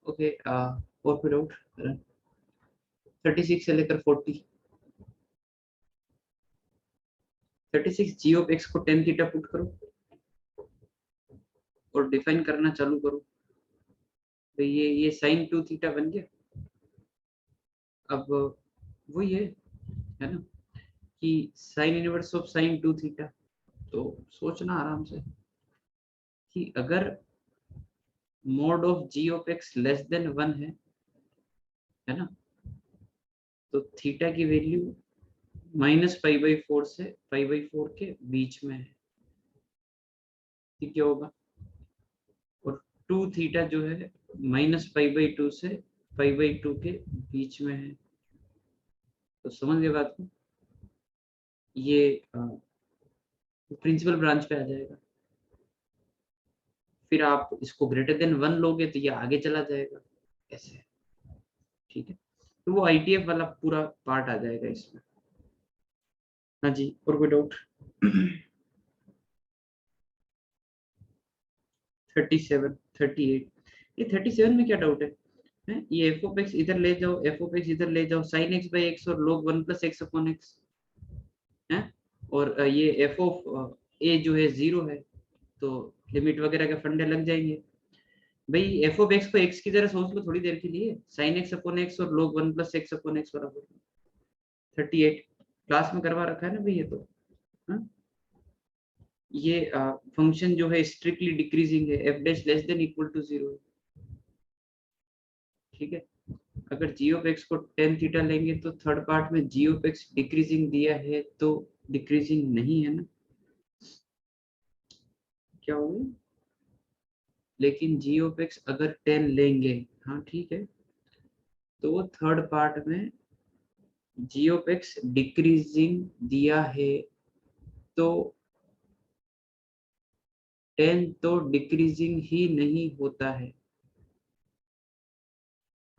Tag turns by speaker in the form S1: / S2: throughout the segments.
S1: Okay, और फिर out 36 से लेकर 40, 36 जी ऑफ एक्स को टेन थीटा पुट करो और डिफाइन करना चालू करो। तो ये साइन 2 थीटा बन गया। अब वही है ना, कि sine inverse of sine 2 theta. तो सोचना आराम से कि अगर mod of g of x less than 1 है ना, तो थीटा की वैल्यू -π/4 से π/4 के बीच में है। ठीक, क्या होगा? और 2 थीटा जो है -π/2 से π/2 के बीच में है। तो समझ गए बात को? ये प्रिंसिपल ब्रांच पे आ जाएगा। फिर आप इसको ग्रेटर देन 1 लोगे तो ये आगे चला जाएगा ऐसे। ठीक है, तो वो ITF वाला पूरा पार्ट आ जाएगा इसमें। हाँ जी, और कोई डाउट? 37, 38, ये 37 में क्या डाउट है? ये एफ ऑफ एक्स इधर ले जाओ, एफ ऑफ एक्स इधर ले जाओ, साइन एक्स बाई एक्स और log 1 + x अपॉन एक्स है। और ये एफ ऑफ ए जो है 0 है, तो लिमिट वगैरह के फंडे लग जाएंगे। भाई एफ ऑफ एक्स को एक्स की तरह सोच लो थोड़ी देर के लिए, साइन एक्स अपॉन एक्स और log 1 + x अपॉन एक्स बराबर 38। क्लास में करवा रखा है ना भाई ये तो। हाँ? ये फंक्शन जो है स्ट्रिक्टली डिक्रीजिंग है, f dash less than equal to 0। ठीक है, अगर जी ऑफ एक्स को टेन थीटा लेंगे तो थर्ड पार्ट में जी ऑफ एक्स डिक्रीजिंग दिया है, तो डिक्रीजिंग नहीं है ना, क्या होगा? लेकिन जी ऑफ एक्स अगर 10 लेंगे, हाँ ठीक है, तो वो थर्ड पार्ट में जी ऑफ एक्स डिक्रीजिंग दिया है, तो 10 तो डिक्रीजिंग ही नहीं होता है।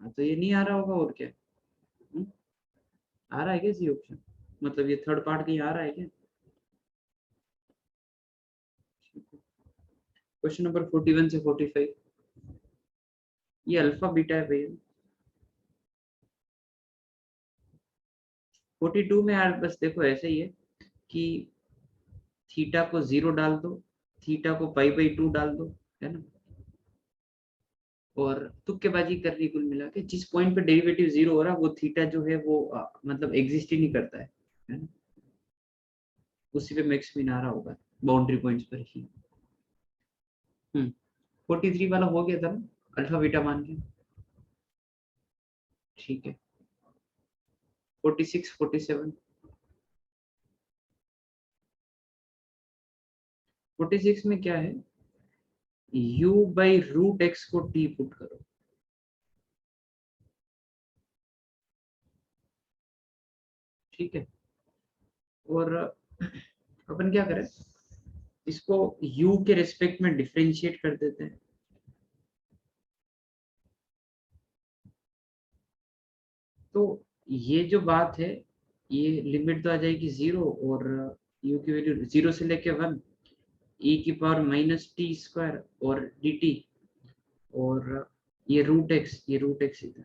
S1: हाँ, तो ये नहीं आ रहा होगा और क्या? आ रहा है क्या सी ऑप्शन? मतलब ये थर्ड पार्ट कहीं आ रहा है क्या? क्वेश्चन नंबर 41 से 45, ये अल्फा बीटा है भैया। 42 में यार बस देखो ऐसे ही है कि थीटा को 0 डाल दो, थीटा को π/2 डाल दो, है ना, और तुक्केबाजी कर रही कुल मिला के। जिस पॉइंट पे डेरिवेटिव 0 हो रहा है वो थीटा जो है वो मतलब एग्जिस्ट ही नहीं करता है ना, उसी पे मैक्स मिन आ रहा होगा बाउंड्री पॉइंट्स पर ही। 43 वाला हो गया था ना, अल्फा बीटा मान के। ठीक है, 46, 47, 46 में क्या है? u/√x को t पुट करो। ठीक है, और अपन क्या करें, इसको u के रिस्पेक्ट में डिफरेंशिएट कर देते हैं। तो ये जो बात है, ये लिमिट तो आ जाएगी 0, और u की वैल्यू 0 से लेके 1, e⁻−t² और dt, और ये √x, ये √x इधर,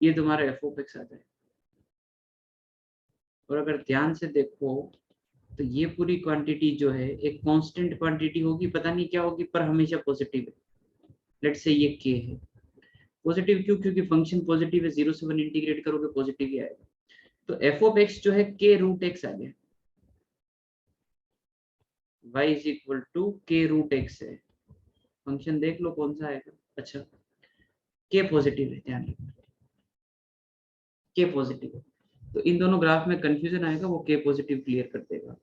S1: ये तुम्हारा एफ ऑफ एक्स आ जाए। और अगर ध्यान से देखो तो ये पूरी क्वांटिटी जो है एक कांस्टेंट क्वांटिटी होगी, पता नहीं क्या होगी, पर हमेशा पॉजिटिव है। लेट्स से ये k है। पॉजिटिव क्यों? क्योंकि फंक्शन पॉजिटिव है, 0 से 1 इंटीग्रेट करोगे पॉजिटिव ही आएगा। तो एफ ऑफ एक्स जो है k√x आ गया, y = k√x है। फंक्शन देख लो कौन सा आएगा। अच्छा, k पॉजिटिव है, ध्यान रखना k पॉजिटिव है, तो इन दोनों ग्राफ में कंफ्यूजन आएगा, वो k पॉजिटिव क्लियर कर देगा।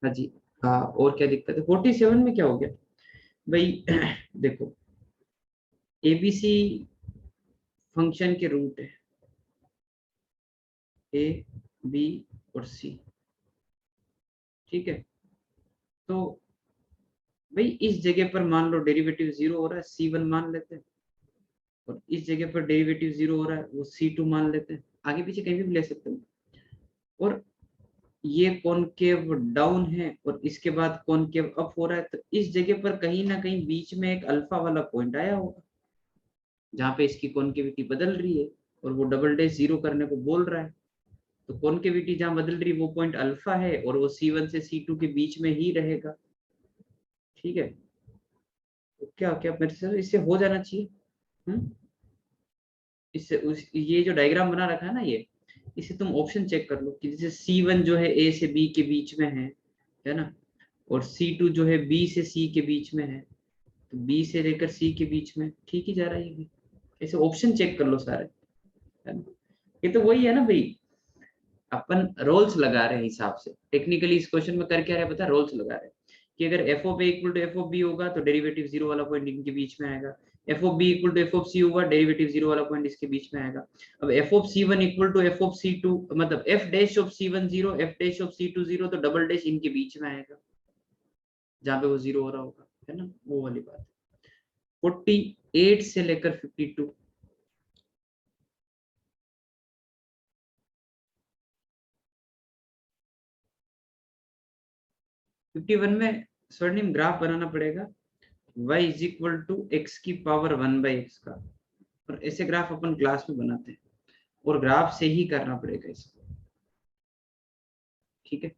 S1: हाँ जी, हाँ, और क्या दिक्कत है? 47 में क्या हो गया भाई? देखो, एबीसी फंक्शन के रूट है, ए, बी और सी। ठीक है, तो भाई इस जगह पर मान लो डेरिवेटिव 0 हो रहा है, C1 मान लेते हैं, और इस जगह पर डेरिवेटिव 0 हो रहा है, वो C2 मान लेते हैं। आगे पीछे कहीं भी ले सकते हो। और ये कॉनकेव डाउन है और इसके बाद कॉनकेव अप हो रहा है, तो इस जगह पर कहीं ना कहीं बीच में एक अल्फा वाला पॉइंट आया होगा जहां पे इसकी कॉनकेविटी बदल रही है और वो डबल डैश जीरो करने को बोल रहा है। तो कॉनकेविटी जहां बदल रही है वो पॉइंट अल्फा है और वो C1 से C2 के बीच में ही रहेगा। ठीक है, तो क्या क्या मेरे से इससे हो जाना चाहिए। इससे ये जो डायग्राम बना रखा है ना, ये इसे तुम ऑप्शन चेक कर लो कि जैसे C1 जो है A से B के बीच में है ना, और C2 जो है B से C के बीच में है, तो B से लेकर C के बीच में ठीक ही जा रहा है ये भी। ऐसे ऑप्शन चेक कर लो सारे, है ना। ये तो वही है ना भाई, अपन रोल्स लगा रहे हैं हिसाब से। टेक्निकली इस क्वेश्चन में कर क्या रहे हैं पता, रोल्स लगा रहे हैं कि अगर f of A equal to F of b होगा तो डेरिवेटिव जीरो वाला पॉइंट इनके बीच में आएगा, f of b equal to F of c होगा डेरिवेटिव जीरो वाला पॉइंट इसके बीच में आएगा। अब f of c one equal to F of c two, मतलब f dash of c one zero f dash of c two zero, तो double dash इनके बीच में आएगा जहां पे वो जीरो हो रहा होगा, है ना, वो वाली बात। 48 से लेकर 52, 51 में स्वर्णिम ग्राफ बनाना पड़ेगा y is equal to x की पावर 1/x का, और ऐसे ग्राफ अपन क्लास में बनाते हैं और ग्राफ से ही करना पड़ेगा इसको। ठीक है,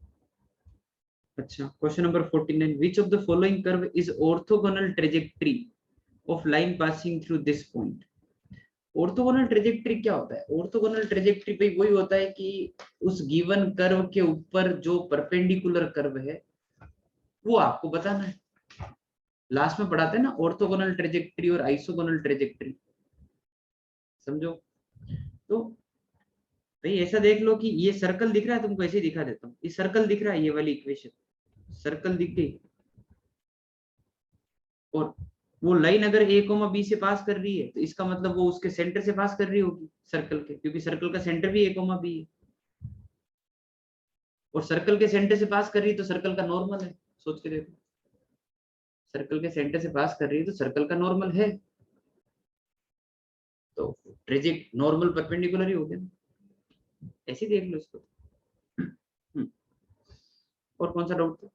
S1: अच्छा question number 49, which of the following curve is orthogonal trajectory of line passing through this point. Orthogonal trajectory क्या होता है? ऑर्थोगोनल ट्रेजेक्ट्री पे वही होता है कि उस गिवन कर्व के ऊपर जो परपेंडिकुलर कर्व है वो आपको बताना है। लास्ट में पढ़ाते हैं ना ऑर्थोगोनल ट्रेजेक्ट्री और आइसोगोनल ट्रेजेक्ट्री, समझो। तो भाई ऐसा देख लो कि ये सर्कल दिख रहा है, तुमको ऐसे ही दिखा देता हूँ, ये सर्कल दिख रहा है, ये वाली इक्वेशन सर्कल दिख गई, और वो लाइन अगर ए कोमा बी से पास कर रही है तो इसका मतलब वो उसके सेंटर से पास कर रही होगी सर्कल के, क्योंकि सर्कल का सेंटर भी ए कोमा बी है, और सर्कल के सेंटर से पास कर रही है तो सर्कल का नॉर्मल है। सोच के देखो, सर्कल के सेंटर से पास कर रही है तो सर्कल का नॉर्मल है, तो ट्रेजेक्ट नॉर्मल परपेंडिकुलर ही हो गया, ऐसे देख लो इसको। और कौन सा डाउट था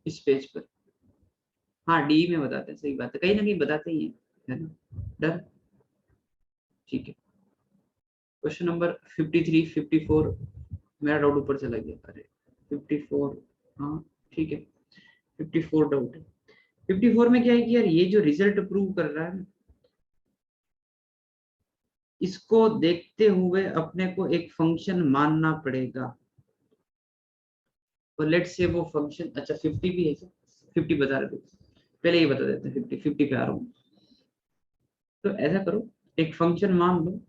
S1: इस पेज पर? हाँ डी में बताते हैं, सही बात है, कहीं ना कहीं बताते ही है ना। डन, ठीक है। क्वेश्चन नंबर 53 54, मेरा डाउट ऊपर चला गया, अरे 54, हाँ ठीक है, 54 डाउट है। 54 में क्या है कि यार ये जो रिजल्ट प्रूव कर रहा है ना, इसको देखते हुए अपने को एक फंक्शन मानना पड़ेगा, और लेट्स से वो फंक्शन, अच्छा 50 भी है क्या? 50 बता रहे थे, पहले ये बता देते हैं, 50 पे आ रहा हूँ। तो ऐसा करो, एक फंक्शन मान लो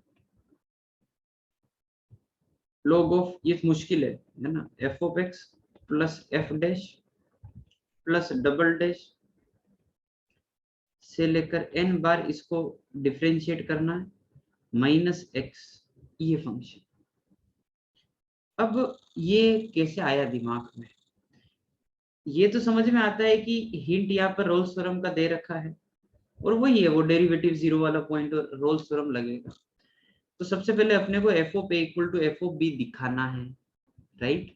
S1: log ऑफ, ये मुश्किल है ना, F of x plus F dash plus double dash से लेकर n बार इसको डिफरेंशिएट करना है माइनस एक्स, ये फंक्शन। अब ये कैसे आया दिमाग में? ये तो समझ में आता है कि हिंट यहाँ पर रोल्स थ्योरम का दे रखा है, और वही है वो डेरिवेटिव जीरो वाला पॉइंट और रोल्स थ्योरम लगेगा। तो सबसे पहले अपने को F of A equal to F of b दिखाना है, राइट।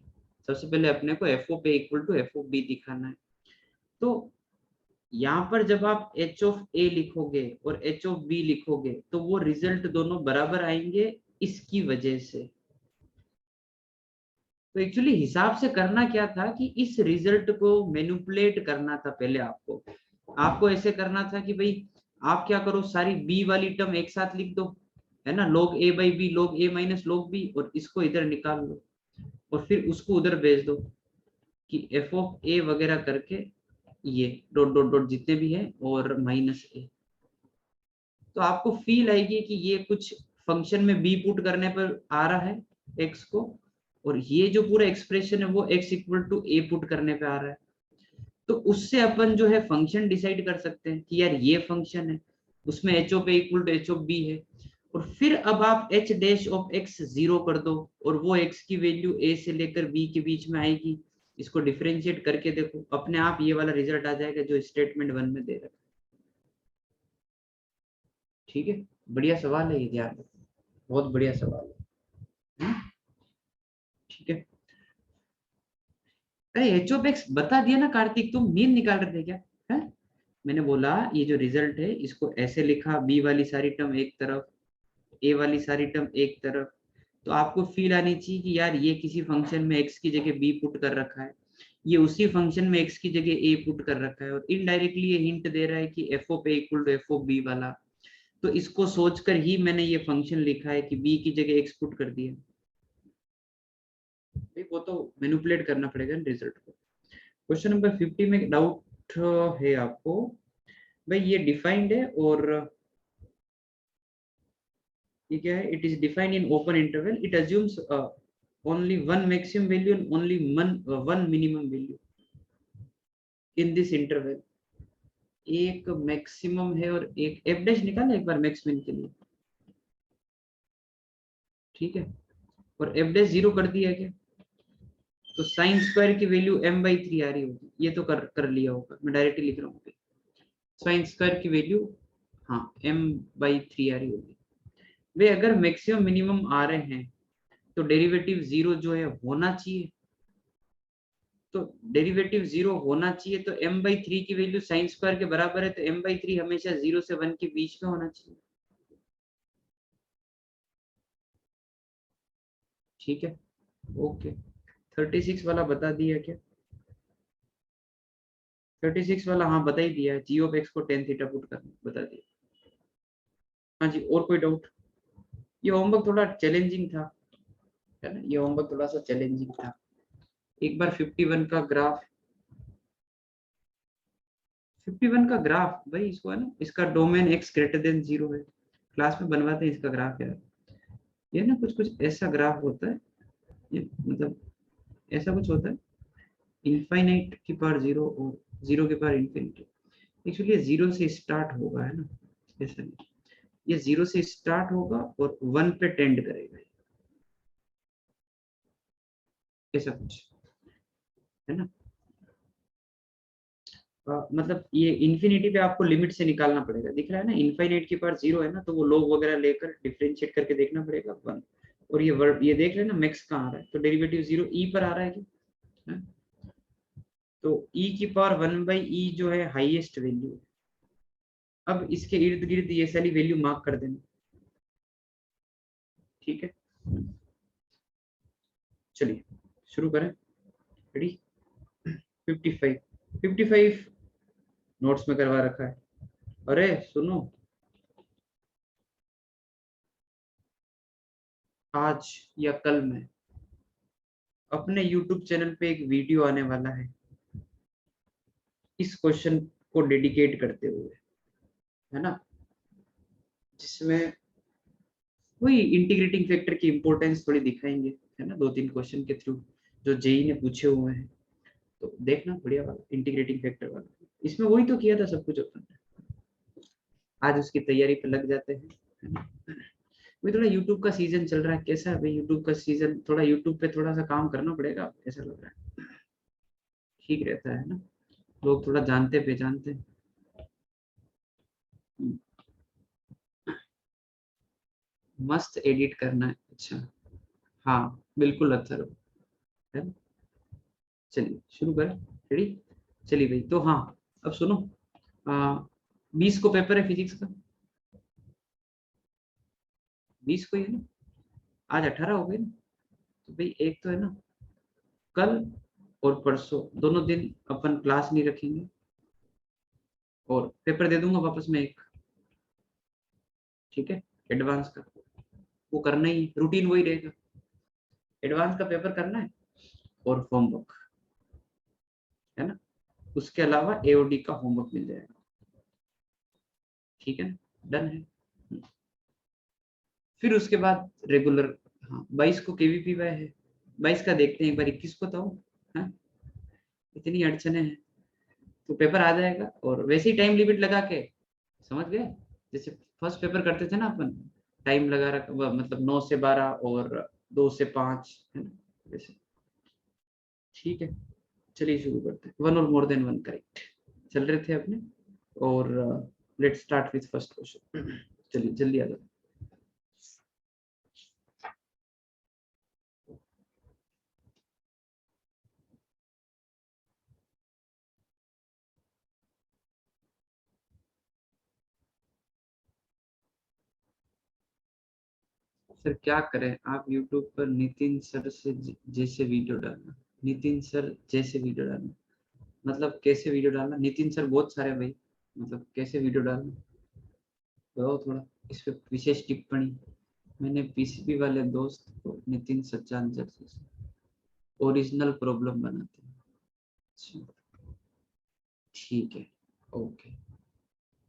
S1: सबसे पहले अपने को F of A equal to F of b दिखाना है। तो यहाँ पर जब आप एच ऑफ ए लिखोगे और एच ऑफ बी लिखोगे तो वो रिजल्ट दोनों बराबर आएंगे इसकी वजह से। तो एक्चुअली हिसाब से करना क्या था कि इस रिजल्ट को मैनिपुलेट करना था पहले आपको। आपको ऐसे करना था कि भाई आप क्या करो, सारी बी वाली टर्म एक साथ लिख दो, है ना, log a by b, log a minus log b, और इसको इधर निकाल लो और फिर उसको उधर भेज दो कि एफ ऑफ ए वगैरह करके ये डॉट डॉट डॉट जितने भी है और माइनस ए। तो आपको फील आएगी कि ये कुछ फंक्शन में बी पुट करने पर आ रहा है एक्स को, और ये जो पूरा एक्सप्रेशन है वो x equal to a put करने पे आ रहा है। तो उससे अपन जो है फंक्शन डिसाइड कर सकते हैं कि यार ये फंक्शन है, उसमें h of A equal to h of b है, और फिर अब आप h dash of x zero कर दो और वो एक्स की वैल्यू ए से लेकर बी के बीच में आएगी। इसको डिफरेंशिएट करके देखो, अपने आप ये वाला रिजल्ट आ जाएगा जो स्टेटमेंट 1 में दे रखा है। ठीक है, बढ़िया सवाल है ये, ध्यान रखो। बहुत बढ़िया सवाल है। ठीक है। अरे एच ऑफ एक्स बता दिया ना कार्तिक, तुम नींद निकाल रहे थे क्या? है? मैंने बोला ये जो रिजल्ट है इसको ऐसे लिखा, बी वाली सारी टर्म एक तरफ, ए वाली सारी टर्म एक तरफ, तो आपको फील आनी चाहिए कि यार ये किसी फंक्शन में एक्स की जगह बी पुट कर रखा है, ये उसी फंक्शन में एक्स की जगह ए पुट कर रखा है, और इनडायरेक्टली ये हिंट दे रहा है कि f of A equal to F of b वाला। तो इसको सोचकर ही मैंने ये फंक्शन लिखा है कि बी की जगह एक्स पुट कर दिया। भाई वो तो मैनिपुलेट करना पड़ेगा रिजल्ट को। क्वेश्चन नंबर 50 में डाउट है आपको? भाई ये डिफाइंड है, और ये क्या है? It is defined in open interval, it assumes only one maximum value and only one minimum value in this interval. एक मैक्सिमम है और एक एफ डैश निकाला एक बार मैक्स मिन के लिए, ठीक है, और एफ डैश 0 कर दिया क्या, तो साइन स्क्वायर की वैल्यू m/3 आ रही होगी, ये तो कर लिया होगा, मैं डायरेक्टली लिख रहा हूँ। साइन स्क्वायर की वैल्यू, हाँ, m/3 आ रही होगी। वे अगर मैक्सिमम मिनिमम आ रहे हैं तो डेरिवेटिव 0 जो है होना चाहिए, तो डेरिवेटिव 0 होना चाहिए, तो m/3 की वैल्यू साइन स्क्वायर के बराबर है, तो m/3 हमेशा 0 से 1 के बीच में होना चाहिए। ठीक है, ओके। 36 वाला बता दिया क्या? 36 वाला हाँ बता ही दिया, जी ऑफ एक्स को टेन थीटा पुट करना बता दिया। हाँ जी, और कोई डाउट? ये होमवर्क थोड़ा चैलेंजिंग था, है ना, ये होमवर्क थोड़ा सा चैलेंजिंग था। एक बार 51 का ग्राफ, 51 का ग्राफ भाई इसको है ना, इसका डोमेन x ग्रेटर देन 0 है, क्लास में बनवाते हैं इसका ग्राफ यार। ये ना कुछ कुछ ऐसा ग्राफ होता है, ये मतलब ऐसा कुछ होता है, इनफाइनाइट की पावर 0 और 0 की पावर इन्फिनिटी। एक्चुअली ये 0 से स्टार्ट होगा, है ना, ऐसा नहीं, ये 0 से स्टार्ट होगा और 1 पे टेंड करेगा, ऐसा कुछ, है ना। मतलब ये इन्फिनिटी पे आपको लिमिट से निकालना पड़ेगा, दिख रहा है ना, इनफाइनाइट की पावर 0 है ना, तो वो लोग वगैरह लेकर डिफरेंशिएट करके देखना पड़ेगा 1। और ये वर्ड ये देख रहे हैं ना, मैक्स कहाँ आ रहा है, तो डेरिवेटिव 0 ई पर आ रहा है क्या, है? तो ई की पावर 1/e जो है हाईएस्ट वैल्यू है। अब इसके इर्द गिर्द ये सारी वैल्यू मार्क कर देना, ठीक है। चलिए शुरू करें, रेडी। 55, 55 नोट्स में करवा रखा है। अरे सुनो, आज या कल में अपने YouTube चैनल पे एक वीडियो आने वाला है इस क्वेश्चन को डेडिकेट करते हुए, है ना, जिसमें वही इंटीग्रेटिंग फैक्टर की इंपॉर्टेंस थोड़ी दिखाएंगे, है ना, 2-3 क्वेश्चन के थ्रू जो जेई ने पूछे हुए हैं, तो देखना बढ़िया वाला इंटीग्रेटिंग फैक्टर वाला, इसमें वही तो किया था सब कुछ अपन ने। आज उसकी तैयारी पे लग जाते हैं, है ना। भाई थोड़ा यूट्यूब का सीजन चल रहा है, कैसा है भाई यूट्यूब का सीजन, थोड़ा यूट्यूब पे थोड़ा सा काम करना पड़ेगा, ऐसा लग रहा है, ठीक रहता है ना, लोग थोड़ा जानते पहचानते हैं। मस्त एडिट करना है, अच्छा, हाँ बिल्कुल अच्छा है। चलिए शुरू करें, रेडी। चलिए भाई, तो हाँ, अब सुनो, 20 को पेपर है फिजिक्स का, 20 को ही है ना, आज 18 हो गए ना, तो भाई एक तो है ना, कल और परसों दोनों दिन अपन क्लास नहीं रखेंगे, और पेपर दे दूंगा वापस में एक, ठीक है, एडवांस का, वो करना ही, रूटीन वही रहेगा, एडवांस का पेपर करना है और होमवर्क, है ना, उसके अलावा एओडी का होमवर्क मिल जाएगा, ठीक है ना, डन है। फिर उसके बाद रेगुलर, हाँ 22 को केवीपीवाई है, 22 का देखते हैं एक बार, 21 को तो हाँ, इतनी अड़चने हैं, तो पेपर आ जाएगा, और वैसे ही टाइम लिमिट लगा के, समझ गए, जैसे फर्स्ट पेपर करते थे ना अपन, टाइम लगा रखा, मतलब 9 से 12 और 2 से 5, है ना, वैसे, ठीक है। चलिए शुरू करते हैं, वन और मोर देन वन करेक्ट चल रहे थे अपने, और let's start with first question. चलिए जल्दी आ जाओ। सर क्या करें, आप YouTube पर नितिन सर से जैसे वीडियो डालना, नितिन सर जैसे वीडियो डालना, मतलब कैसे वीडियो डालना? नितिन सर बहुत सारे भाई, मतलब कैसे वीडियो डालना बताओ थोड़ा, इस पे विशेष टिप्पणी। मैंने पीसीबी वाले दोस्त को नितिन सच्चान सर से ओरिजिनल प्रॉब्लम बनाते हैं। अच्छा, ठीक है, ओके,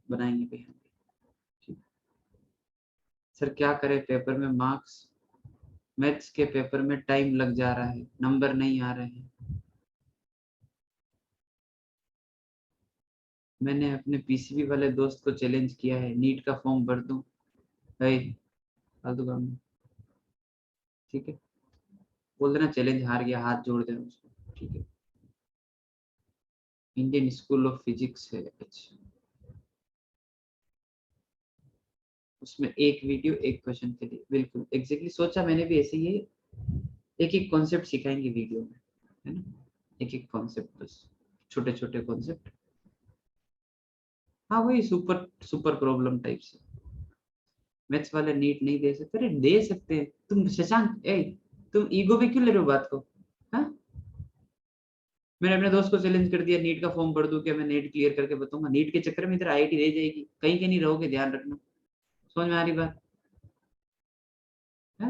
S1: बनाएंगे भाई हम। ठीक। सर क्या करें, पेपर में मार्क्स, मैथ्स के पेपर में टाइम लग जा रहा है, नंबर नहीं आ रहे हैं। मैंने अपने पीसीबी वाले दोस्त को चैलेंज किया है, नीट का फॉर्म भर दूं? है फालतू काम नहीं। ठीक है, बोल देना चैलेंज हार गया, हाथ जोड़ देना उसको। ठीक है, इंडियन स्कूल ऑफ फिजिक्स है। अच्छा, उसमें एक वीडियो एक क्वेश्चन के लिए, बिल्कुल एग्जैक्टली सोचा मैंने भी ऐसे ही। एक एक कॉन्सेप्ट सिखाएंगे वीडियो में, है ना, एक एक कॉन्सेप्ट, बस छोटे छोटे कॉन्सेप्ट। हाँ वही सुपर सुपर प्रॉब्लम टाइप से। मैथ्स वाले नीट नहीं दे सकते? अरे दे सकते हैं। तुम शशांक, ए तुम ईगो पे क्यों ले रहे हो बात को? हाँ, मैंने अपने दोस्त को चैलेंज कर दिया, नीट का फॉर्म भर दूं क्या? मैं नीट क्लियर करके बताऊंगा। नीट के चक्कर में इधर आईआईटी रह जाएगी, कहीं के नहीं रहोगे, ध्यान रखना। समझ में आ रही बात है?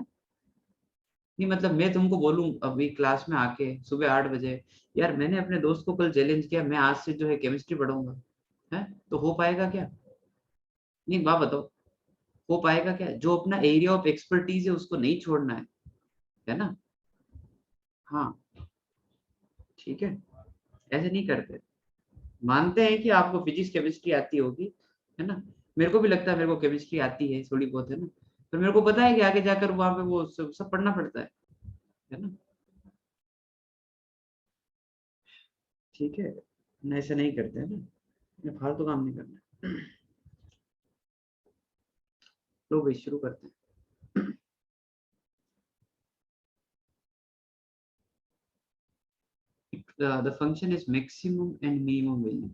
S1: नहीं मतलब मैं तुमको बोलूं अभी क्लास में आके सुबह 8 बजे, यार मैंने अपने दोस्त को कल चैलेंज किया, मैं आज से जो है केमिस्ट्री पढ़ाऊंगा, है तो हो पाएगा क्या? नहीं बात बताओ, हो पाएगा क्या? जो अपना एरिया ऑफ एक्सपर्टीज है उसको नहीं छोड़ना है ना? हाँ, ठीक है, ऐसे नहीं करते। मानते हैं कि आपको फिजिक्स केमिस्ट्री आती होगी, है ना, मेरे को भी लगता है मेरे को केमिस्ट्री आती है थोड़ी बहुत, है ना, पर मेरे को पता है कि आगे जाकर वहां पे वो सब पढ़ना पड़ता है ना। ठीक है, ना ऐसे नहीं करते हैं ना, ये फालतू काम नहीं करना। लो भाई शुरू करते हैं। The function is maximum and minimum value।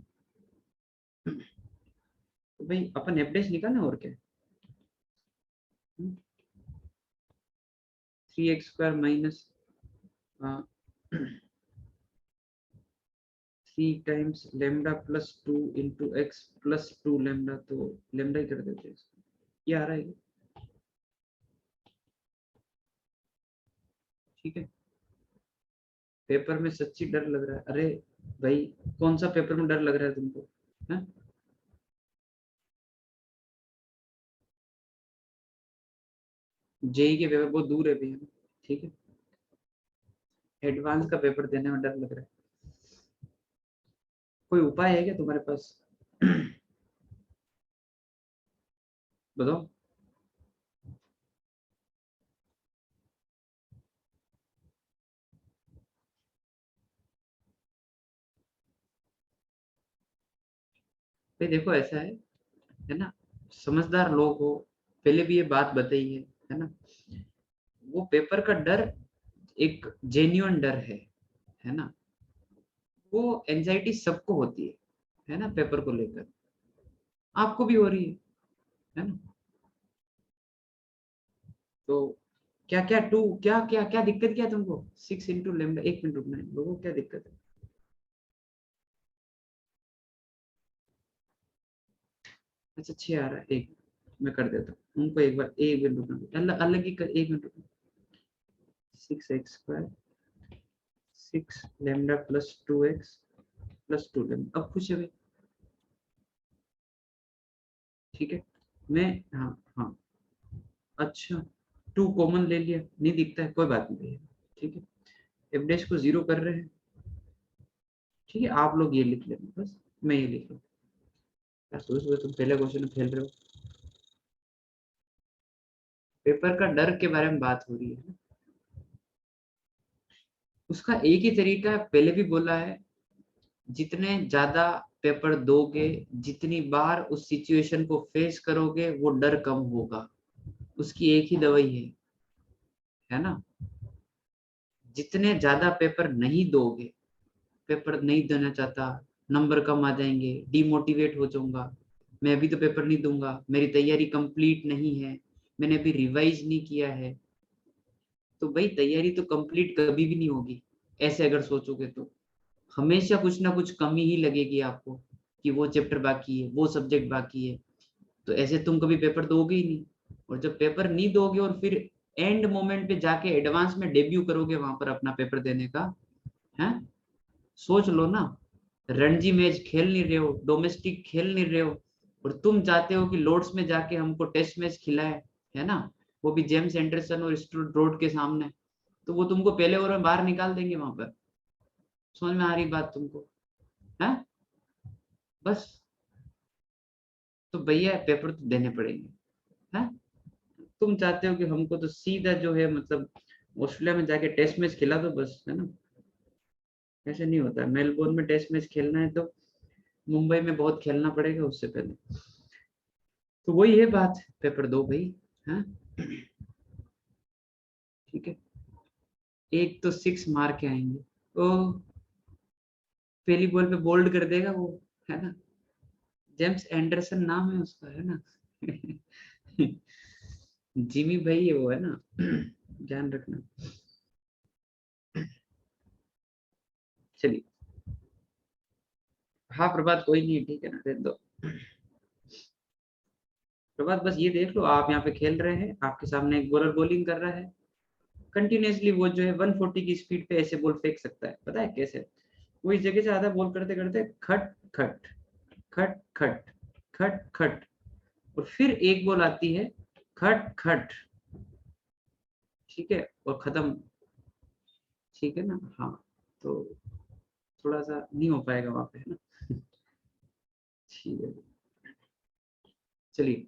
S1: तो भाई अपन एफ डैश निकालना और क्या? 3x² minus 3 times lambda plus 2 × x+2 lambda, तो लेमडा ही कर देते हैं इसको। ये आ रहा है, ठीक है। पेपर में सच्ची डर लग रहा है? अरे भाई, कौन सा पेपर में डर लग रहा है तुमको? हाँ, जेई के पेपर बहुत दूर है भैया, ठीक है, एडवांस का पेपर देने में डर लग रहा है। कोई उपाय है क्या तुम्हारे पास? बताओ। भाई देखो ऐसा है ना, समझदार लोग हो, पहले भी ये बात बताई है ना, वो पेपर का डर एक जेन्युइन डर है ना, वो एंजाइटी सबको होती है ना, पेपर को लेकर, आपको भी हो रही है ना। तो क्या क्या टू, क्या क्या क्या दिक्कत क्या है तुमको? 6 × लेमडा, 1 मिनट रुकना है लोगों, क्या दिक्कत है? अच्छा 6 आ रहा है, एक मैं कर देता हूँ उनको, एक बार 1 मिनट रुकना, अलग अलग ही कर, 1 मिनट रुकना। 6x², 6 लेमडा + 2x + 2 लेमडा, अब खुश है भाई? ठीक है, मैं, हाँ हाँ, अच्छा 2 कॉमन ले लिया, नहीं दिखता है, कोई बात नहीं भैया, ठीक है। एफ डैश को 0 कर रहे हैं, ठीक है, आप लोग ये लिख लेना बस, मैं ये लिख लूँ। सुबह सुबह तुम पहले क्वेश्चन में खेल रहे हो। पेपर का डर के बारे में बात हो रही है ना, उसका एक ही तरीका है, पहले भी बोला है, जितने ज्यादा पेपर दोगे, जितनी बार उस सिचुएशन को फेस करोगे, वो डर कम होगा। उसकी एक ही दवाई है ना, जितने ज्यादा पेपर नहीं दोगे, पेपर नहीं देना चाहता, नंबर कम आ जाएंगे, डिमोटिवेट हो जाऊंगा, मैं अभी तो पेपर नहीं दूंगा, मेरी तैयारी कंप्लीट नहीं है, मैंने अभी रिवाइज नहीं किया है, तो भाई तैयारी तो कंप्लीट कभी भी नहीं होगी। ऐसे अगर सोचोगे तो हमेशा कुछ ना कुछ कमी ही लगेगी आपको, कि वो चैप्टर बाकी है, वो सब्जेक्ट बाकी है। तो ऐसे तुम कभी पेपर दोगे ही नहीं। और जब पेपर नहीं दोगे और फिर एंड मोमेंट पे जाके एडवांस में डेब्यू करोगे वहां पर अपना पेपर देने का, है, सोच लो ना। रणजी मैच खेल नहीं रहे हो, डोमेस्टिक खेल नहीं रहे हो, और तुम चाहते हो कि लॉर्ड्स में जाके हमको टेस्ट मैच खिलाए, है ना, वो भी जेम्स एंडरसन और स्टुअर्ट ब्रॉड के सामने। तो वो तुमको पहले ओवर में बाहर निकाल देंगे वहां पर। समझ में आ रही बात तुमको? है, बस। तो भैया पेपर तो देने पड़ेंगे। है, तुम चाहते हो कि हमको तो सीधा जो है मतलब ऑस्ट्रेलिया में जाके टेस्ट मैच खिला दो बस, है ना। ऐसे नहीं होता है। मेलबोर्न में टेस्ट मैच खेलना है तो मुंबई में बहुत खेलना पड़ेगा उससे पहले। तो वही है बात, पेपर दो भाई। हाँ, ठीक है। एक तो 6 मार के आएंगे। ओ, पहली बॉल पे बोल्ड कर देगा वो, है ना। जेम्स एंडरसन नाम है उसका, है ना। जिमी भाई है वो, है ना। ध्यान रखना। चलिए। हाँ प्रभात, कोई नहीं, ठीक है ना, दे दो। प्रभात बस ये देख लो, आप यहाँ पे खेल रहे हैं, आपके सामने एक बॉलर बॉलिंग कर रहा है कंटिन्यूअसली। वो जो है 140 की स्पीड पे ऐसे बॉल फेंक सकता है, पता है कैसे? वो इस जगह से आधा बॉल करते करते खट खट खट खट खट खट, और फिर एक बॉल आती है खट खट, ठीक है, और खत्म। ठीक है ना, हाँ। तो थोड़ा सा नहीं हो पाएगा वहां पे, है ना। ठीक है, चलिए।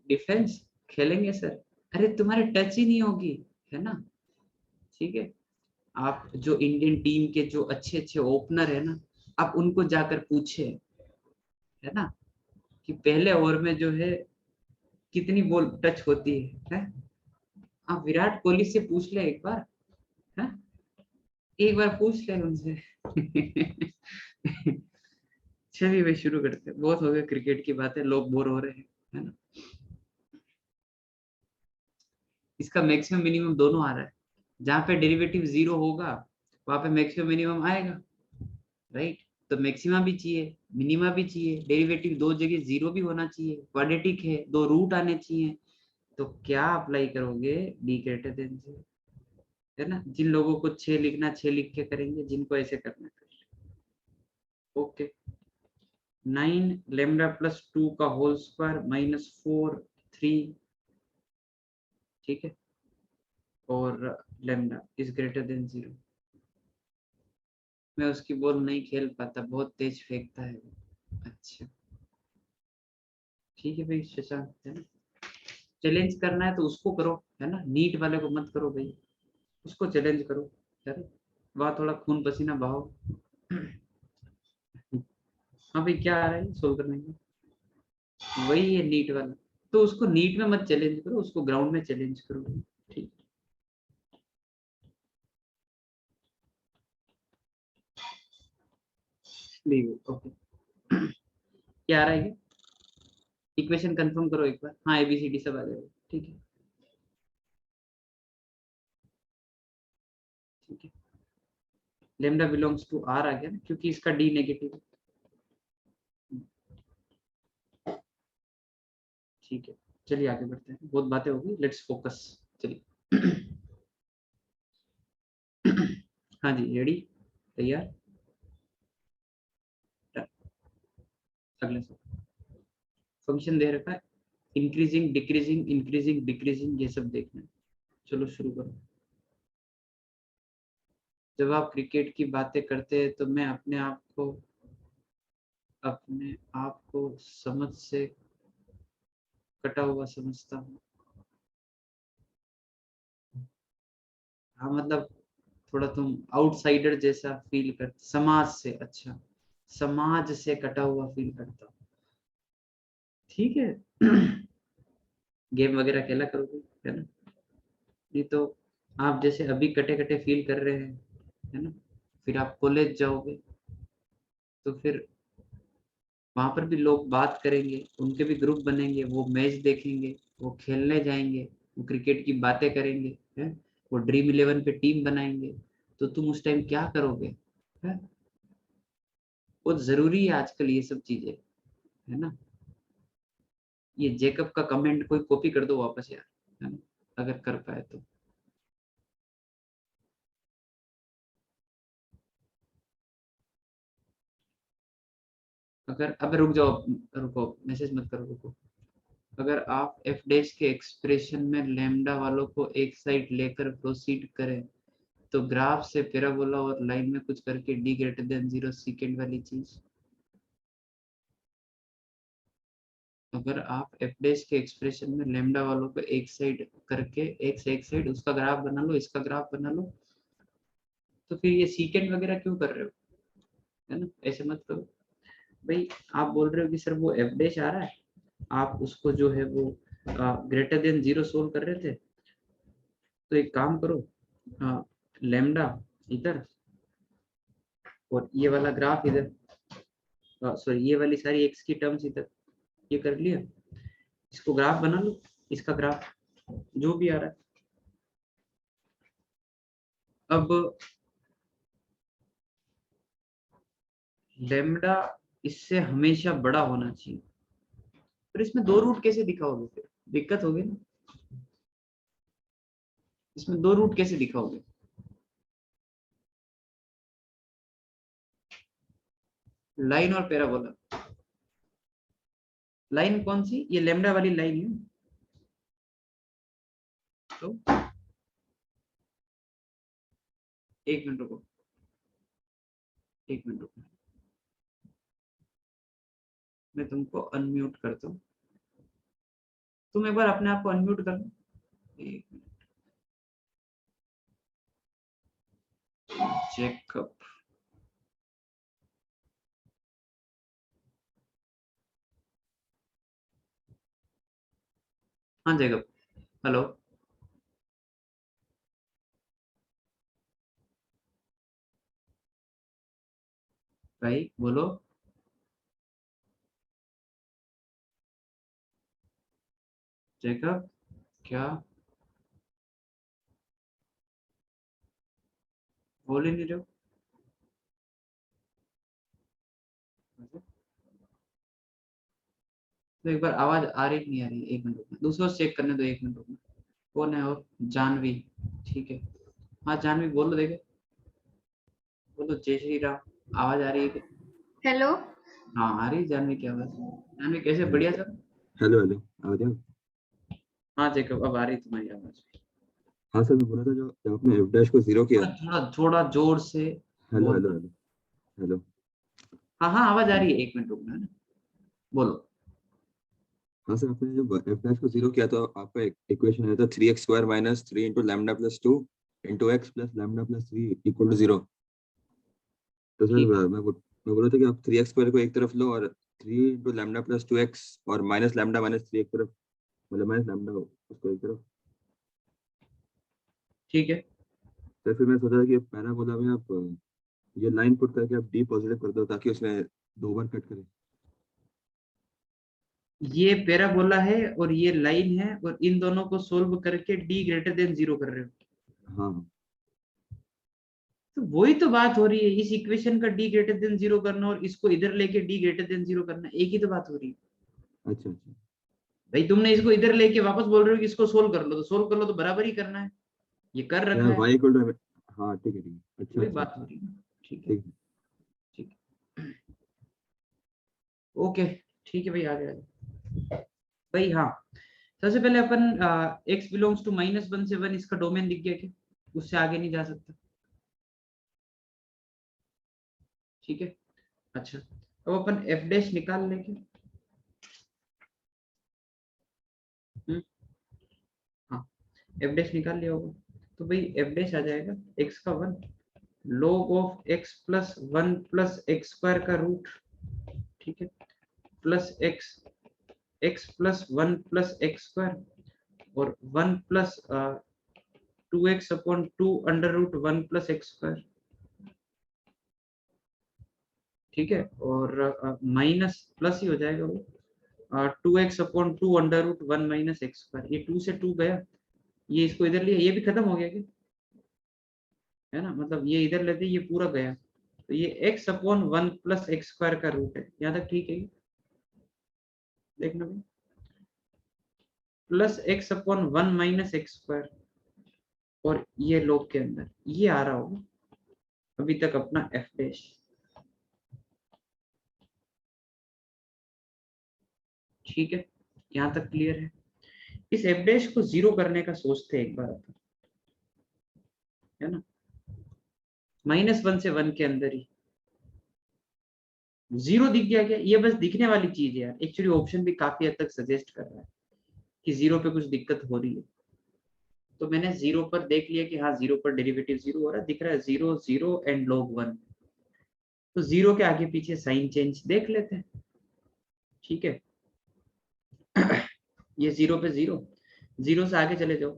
S1: डिफेंस खेलेंगे सर, अरे तुम्हारे टच ही नहीं होगी, है ना। ठीक है, आप जो इंडियन टीम के जो अच्छे अच्छे ओपनर है ना, आप उनको जाकर पूछे, है ना, कि पहले ओवर में जो है कितनी बॉल टच होती है? आप विराट कोहली से पूछ ले एक बार, है, एक बार पूछ ले उनसे। चलिए भाई शुरू करते हैं, बहुत हो गया क्रिकेट की बातें, लोग बोर हो रहे हैं, है ना। इसका मैक्सिमम मिनिमम दोनों आ रहा है। जहां पे डेरिवेटिव जीरो होगा वहां पे मैक्सिमम मिनिमम आएगा, राइट। तो मैक्सिमा भी चाहिए, मिनिमा भी चाहिए, डेरिवेटिव दो जगह जीरो भी होना चाहिए, क्वाड्रेटिक है, दो रूट आने चाहिए। तो क्या अप्लाई करोगे? डी ग्रेटर देन से, है ना। जिन लोगों को 6 लिखना 6 लिख के करेंगे, जिनको ऐसे करना है। ओके, 9 λ+2 का होल स्क्वायर -4 3, ठीक है, और लेमडा इज ग्रेटर देन 0। मैं उसकी बॉल नहीं खेल पाता, बहुत तेज फेंकता है वो। अच्छा, ठीक है भाई शशांक, है ना। चैलेंज करना है तो उसको करो, है ना, नीट वाले को मत करो भाई, उसको चैलेंज करो, है ना। वहाँ थोड़ा खून पसीना बहाओ। हाँ भाई, क्या आ रहा है सोल्व करने में? वही है नीट वाला। तो उसको नीट में मत चैलेंज करो, उसको ग्राउंड में चैलेंज करो। ठीक, लीव ओके। क्या आ रहा है? इक्वेशन कंफर्म करो एक बार, हाँ एबीसीडी सब आ जाएगा, ठीक है। ठीक है, लेमडा बिलोंग्स टू आर आ गया ना, क्योंकि इसका डी नेगेटिव है। ठीक है, चलिए आगे बढ़ते हैं, बहुत बातें होगी, लेट्स फोकस। चलिए। हाँ जी, रेडी, तैयार, अगले फंक्शन दे रखा है, इंक्रीजिंग डिक्रीजिंग इंक्रीजिंग डिक्रीजिंग, ये सब देखना है। चलो शुरू करो। जब आप क्रिकेट की बातें करते हैं तो मैं अपने आप को समझ से कटा हुआ समझता हूँ। हाँ मतलब थोड़ा तुम आउटसाइडर जैसा फील कर, समाज से, अच्छा, समाज से कटा हुआ फील करता हूँ, ठीक है। गेम वगैरह खेला करोगे, है ना। नहीं तो आप जैसे अभी कटे कटे फील कर रहे हैं, है ना, फिर आप कॉलेज जाओगे तो फिर वहां पर भी लोग बात करेंगे, उनके भी ग्रुप बनेंगे, वो मैच देखेंगे, वो खेलने जाएंगे, वो क्रिकेट की बातें करेंगे, है, वो ड्रीम 11 पे टीम बनाएंगे, तो तुम उस टाइम क्या करोगे? है, बहुत जरूरी है आजकल ये सब चीजें, है ना। ये जेकब का कमेंट कोई कॉपी कर दो वापस यार, है ना, अगर कर पाए तो। अगर अब रुक जाओ, रुको, मैसेज मत करो, रुको। अगर आप एफ डैश के एक्सप्रेशन में लैम्डा वालों को एक साइड लेकर प्रोसीड करें तो ग्राफ से पैराबोला और लाइन में कुछ करके डी ग्रेटर देन 0 सीकेंड वाली चीज। अगर आप एफ डैश के एक्सप्रेशन में लैम्डा वालों को एक साइड करके, एक से एक साइड उसका ग्राफ बना लो, इसका ग्राफ बना लो, तो फिर ये सीकेंड वगैरह क्यों कर रहे हो, है ना, ऐसे मत करो भाई। आप बोल रहे हो कि सर वो एफ डैश आ रहा है, आप उसको जो है वो ग्रेटर देन 0 सोल्व कर रहे थे, तो एक काम करो, लैम्डा इधर और ये वाला ग्राफ इधर, सॉरी ये वाली सारी एक्स की टर्म्स इधर, ये कर लिया, इसको ग्राफ बना लो, इसका ग्राफ जो भी आ रहा है। अब लेमडा इससे हमेशा बड़ा होना चाहिए, पर इसमें दो रूट कैसे दिखाओगे, फिर दिक्कत होगी ना, इसमें दो रूट कैसे दिखाओगे? लाइन और पैराबोला, लाइन कौन सी, ये लेमडा वाली लाइन है, तो एक मिनट रुको, एक मिनट रुको, मैं तुमको अनम्यूट करता हूँ, तुम एक बार अपने आप को अनम्यूट कर लो, एक चेकअप। हाँ जैकब, हेलो। भाई बोलो। जैकब, क्या बोल ही नहीं रहे हो? तो एक बार आवाज आ रही कि नहीं आ रही है? एक मिनट रुकना, दूसरों से चेक करने दो, एक मिनट रुकना। कौन है? और जानवी, ठीक है। हाँ जानवी बोलो, देखे बोलो, जय श्री राम, आवाज आ रही है क्या?
S2: हेलो।
S1: हाँ आ रही है जानवी की आवाज। जानवी कैसे, बढ़िया सब?
S3: हेलो हेलो, आवाज आ?
S1: हाँ जैकब अब आ रही तुम्हारी आवाज।
S3: हाँ सर, मैं बोला था जो जब आपने एफ डैश को जीरो किया।
S1: थोड़ा थोड़ा थोड़ा जोर से
S3: हेलो
S1: बोल
S3: हेलो
S1: दो।
S3: Hello hello.
S1: हाँ हाँ आवाज आ रही है, एक मिनट रुकना, है ना, बोलो।
S3: हाँ सर, आपने जब एफ डैश को जीरो किया तो आपका इक्वेशन आया था 3x² minus 3 into lambda plus 2 into x plus lambda plus 3 equal to 0। तो सर
S1: ठीक है,
S3: मैं बोला था कि आप 3x² को एक तरफ लो और 3 इंटू लैम्डा प्लस 2x और माइनस लैम्डा माइनस 3 एक तरफ, मतलब माइनस लैम्डा उसको एक तरफ।
S1: ठीक है।
S3: सर फिर मैं सोचा कि पैराबोला में आप ये लाइन पुट करके आप डी पॉजिटिव कर दो ताकि उसमें दो बार कट करे।
S1: ये पैराबोला है और ये लाइन है, और इन दोनों को सोल्व करके डी ग्रेटर देन 0 कर रहे हो,
S3: हाँ हाँ।
S1: तो वही तो बात हो रही है, इस इक्वेशन का डी ग्रेटर देन 0 करना और इसको इधर लेके डी ग्रेटर देन 0 करना, एक ही तो बात हो रही है।
S3: अच्छा अच्छा।
S1: भाई तुमने इसको इधर लेके वापस बोल रहे हो कि इसको सोल्व कर लो, तो सोल्व कर लो, तो बराबर ही करना है, ये कर रखा है,
S3: वाई इक्वल टू, हाँ ठीक है ठीक है, अच्छा
S1: वही
S3: अच्छा
S1: बात हो
S3: अच्छा।
S1: रही है। ठीक है,
S3: ठीक है।
S1: ठीक है, ओके, ठीक है भाई, आ गया भाई। हाँ, सबसे पहले अपन एक्स बिलोंग्स टू -1 से 1, इसका डोमेन दिख गया क्या? उससे आगे नहीं जा सकता, ठीक है। अच्छा, अब अपन एफ डैश निकाल लेंगे। हाँ, एफ डैश निकाल लिया होगा, तो भाई एफ डैश आ जाएगा एक्स का 1 log of x plus 1 plus x square का रूट, ठीक है, plus x, x plus 1 plus x square और 1 plus 2x upon 2 under root 1 plus x square, ठीक है, और माइनस प्लस ही हो जाएगा वो, 2x upon 2 under root 1 minus x square, ये 2 से 2 गया, ये इसको इधर लिया, ये भी खत्म हो गया क्या, है ना, मतलब ये इधर लेते ये पूरा गया, तो ये x upon 1 plus x square का रूट है, यहाँ तक ठीक है, देखना भाई, plus x upon 1 minus x square, और ये लोग के अंदर ये आ रहा होगा अभी तक अपना एफ डैश, ठीक है, यहाँ तक क्लियर है। इस एफ डैश को जीरो करने का सोचते हैं एक बार अपन, है ना, -1 से 1 के अंदर ही जीरो दिख गया क्या, ये बस दिखने वाली चीज है यार, एक्चुअली ऑप्शन भी काफी हद तक सजेस्ट कर रहा है कि जीरो पे कुछ दिक्कत हो रही है, तो मैंने जीरो पर देख लिया कि हाँ जीरो पर डेरिवेटिव जीरो हो रहा है, दिख रहा है 0 0 एंड log 1, तो जीरो के आगे पीछे साइन चेंज देख लेते हैं, ठीक है। ये जीरो पे जीरो, जीरो से आगे चले जाओ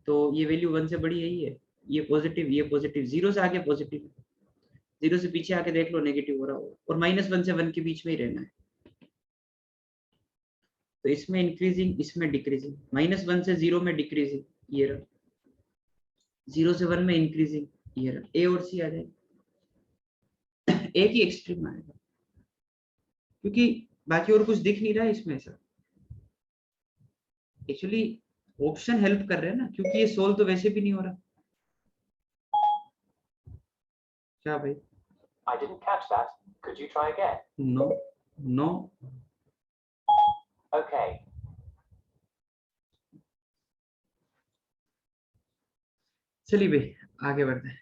S1: तो ये वैल्यू 1 से बड़ी यही है, ये पॉजिटिव, जीरो से आगे पॉजिटिव, जीरो से पीछे आके देख लो नेगेटिव हो रहा होगा, और -1 से 1 के बीच में ही रहना है, तो इसमें इंक्रीजिंग इसमें डिक्रीजिंग, -1 से 0 में डिक्रीजिंग, ये रहा, 0 से 1 में इंक्रीजिंग, ये रहा, ए और सी आ जाएगा, एक ही एक्सट्रीम आएगा, क्योंकि बाकी और कुछ दिख नहीं रहा है इसमें सर, एक्चुअली ऑप्शन हेल्प कर रहे हैं ना, क्योंकि ये सोल्व तो वैसे भी नहीं हो रहा, क्या भाई,
S2: I didn't catch that. Could you try again?
S1: No no,
S2: Okay.
S1: चलिए भाई आगे बढ़ते हैं।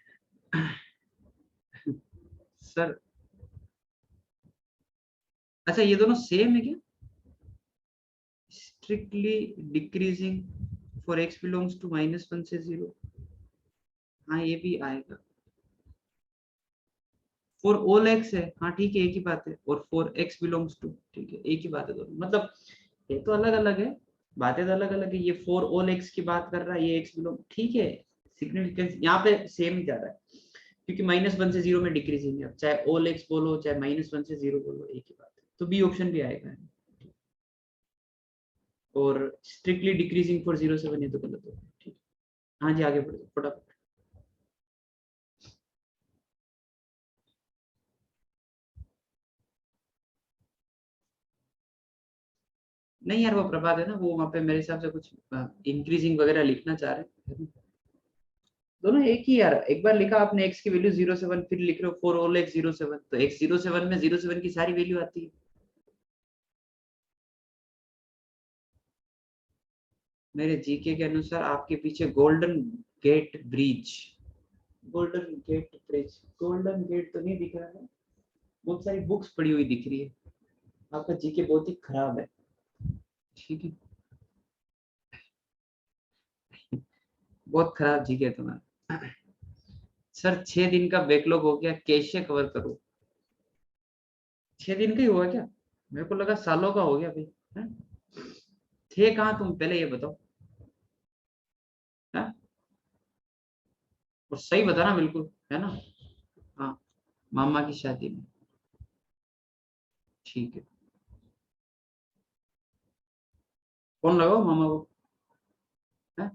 S1: सर अच्छा ये दोनों सेम है क्या, strictly decreasing for x belongs to -1 से 0, हाँ ये भी आएगा, फॉर ऑल x है, हाँ ठीक है एक ही बात है, और फॉर x बिलोंग्स टू, ठीक है एक ही बात है दोनों, मतलब ये तो अलग अलग है, बातें तो अलग अलग है, ये फॉर ऑल x की बात कर रहा है, ये x बिलोंग, ठीक है, सिग्निफिकेंस यहाँ पे सेम ही जा रहा है, क्योंकि -1 से 0 में डिक्रीजिंग है, चाहे ऑल x बोलो चाहे -1 से 0 बोलो एक ही बात है, तो बी ऑप्शन भी आएगा, और स्ट्रिक्टली डिक्रीजिंग फॉर 0 से 1 ये तो गलत हो, ठीक है, हाँ जी आगे बढ़ो फटाफट, नहीं यार वो प्रभात है ना, वो वहाँ पे मेरे हिसाब से कुछ इंक्रीजिंग वगैरह लिखना चाह रहे हैं, दोनों एक ही यार, एक बार लिखा आपने x की वैल्यू 0 से 1, फिर लिख रहे हो फॉर ऑल x 0 से 1, तो x 0 से 1 में 0 से 1 की सारी वैल्यू आती है, मेरे जीके के अनुसार आपके पीछे गोल्डन गेट तो नहीं दिख रहा है, बहुत सारी बुक्स पड़ी हुई दिख रही है, आपका जीके बहुत ही खराब है, ठीक है, बहुत खराब जीके है तुम्हारा। सर 6 दिन का बैकलॉग हो गया, कैसे कवर करूं, 6 दिन का ही हुआ क्या, मेरे को लगा सालों का हो गया भाई, हैं? थे कहाँ तुम पहले ये बताओ, हैं? और सही बताना बिल्कुल, है ना, हाँ मामा की शादी में, ठीक है, फोन लगाओ मामा को, हैं?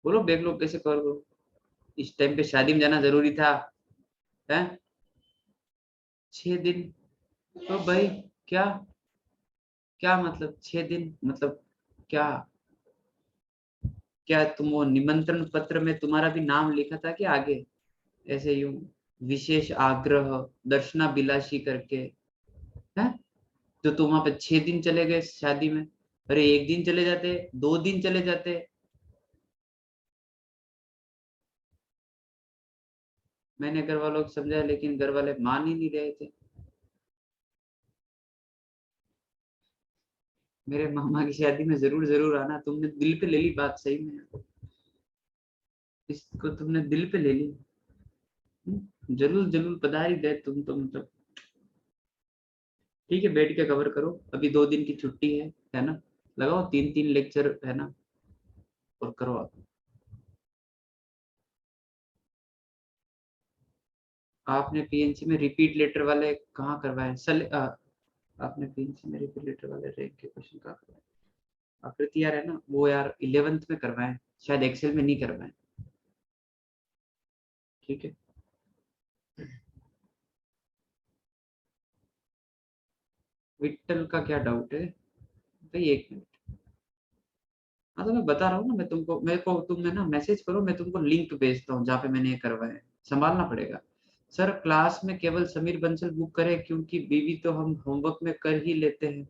S1: बोलो बैकलॉग कैसे कवर करो, इस टाइम पे शादी में जाना जरूरी था, है 6 दिन, तो भाई क्या, क्या मतलब 6 दिन मतलब, क्या क्या तुम वो निमंत्रण पत्र में तुम्हारा भी नाम लिखा था कि आगे, ऐसे यूं विशेष आग्रह दर्शना बिलाशी करके, है, तो तुम वहां पे 6 दिन चले गए शादी में, अरे एक दिन चले जाते, 2 दिन चले जाते, मैंने घर वालों को समझाया लेकिन घर वाले मान ही नहीं रहे थे, मेरे मामा की शादी में जरूर जरूर आना, तुमने दिल पे ले ली बात, सही में इसको तुमने दिल पे ले ली, जरूर जरूर पधारी दे तुम तो, मतलब ठीक है बैठ के कवर करो, अभी 2 दिन की छुट्टी है ना, लगाओ 3 3 लेक्चर है ना, और करो आप, आपने पीएनसी में रिपीट लेटर वाले कहाँ करवाए, आपने PNC में रेगुलेटर वाले रैंक के क्वेश्चन कहाँ करवाए? आकृति यार है ना वो यार 11th में करवाए, शायद एक्सेल में नहीं करवाए। ठीक है, विट्ठल का क्या डाउट है भाई? एक मिनट। हाँ तो मैं बता रहा हूँ ना, मैं तुमको, मेरे को तुम ना मैसेज करो, मैं तुमको लिंक भेजता हूँ जहाँ पे मैंने ये करवाया है। संभालना पड़ेगा। सर क्लास में केवल समीर बंसल बुक करें क्योंकि बीवी तो हम होमवर्क में कर ही लेते हैं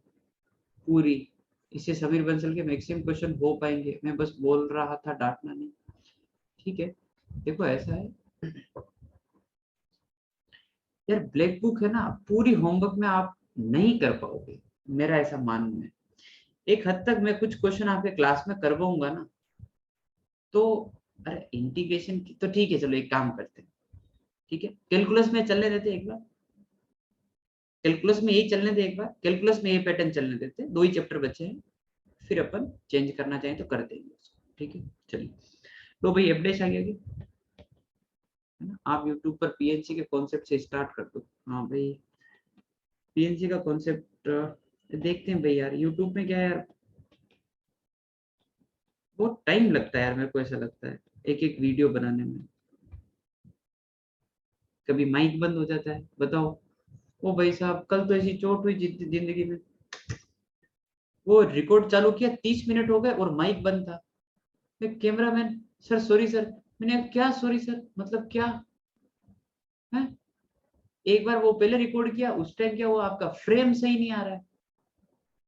S1: पूरी, इससे समीर बंसल के मैक्सिमम क्वेश्चन हो पाएंगे। मैं बस बोल रहा था, डांटना नहीं। ठीक है, देखो ऐसा है यार, ब्लैक बुक है ना, पूरी होमवर्क में आप नहीं कर पाओगे, मेरा ऐसा मानना है। एक हद तक मैं कुछ क्वेश्चन आपके क्लास में करवाऊंगा ना, तो अरे इंटीग्रेशन की तो ठीक है, चलो एक काम करते हैं। ठीक है, कैलकुलस में चलने देते एक बार, कैलकुलस में यही चलने दे एक बार, कैलकुलस में ये पैटर्न चलने देते, 2 ही चैप्टर बचे हैं, फिर अपन चेंज करना चाहें तो कर देंगे उसको। ठीक है, चलिए तो भाई अपडेट आ गया क्या? है ना, आप यूट्यूब पर PNC के कॉन्सेप्ट से स्टार्ट कर दो। हाँ भाई, PNC का कॉन्सेप्ट देखते हैं भाई यार, यूट्यूब में क्या है यार, बहुत टाइम लगता है यार, मेरे को ऐसा लगता है एक एक वीडियो बनाने में। कभी माइक बंद हो जाता है, बताओ। ओ भाई साहब, कल तो ऐसी चोट हुई जिंदगी में, वो रिकॉर्ड चालू किया 30 मिनट हो गए और माइक बंद था। मैं कैमरामैन, सर सॉरी सर, मैंने क्या सॉरी सर, मतलब क्या है? एक बार वो पहले रिकॉर्ड किया, उस टाइम क्या हुआ, आपका फ्रेम सही नहीं आ रहा है।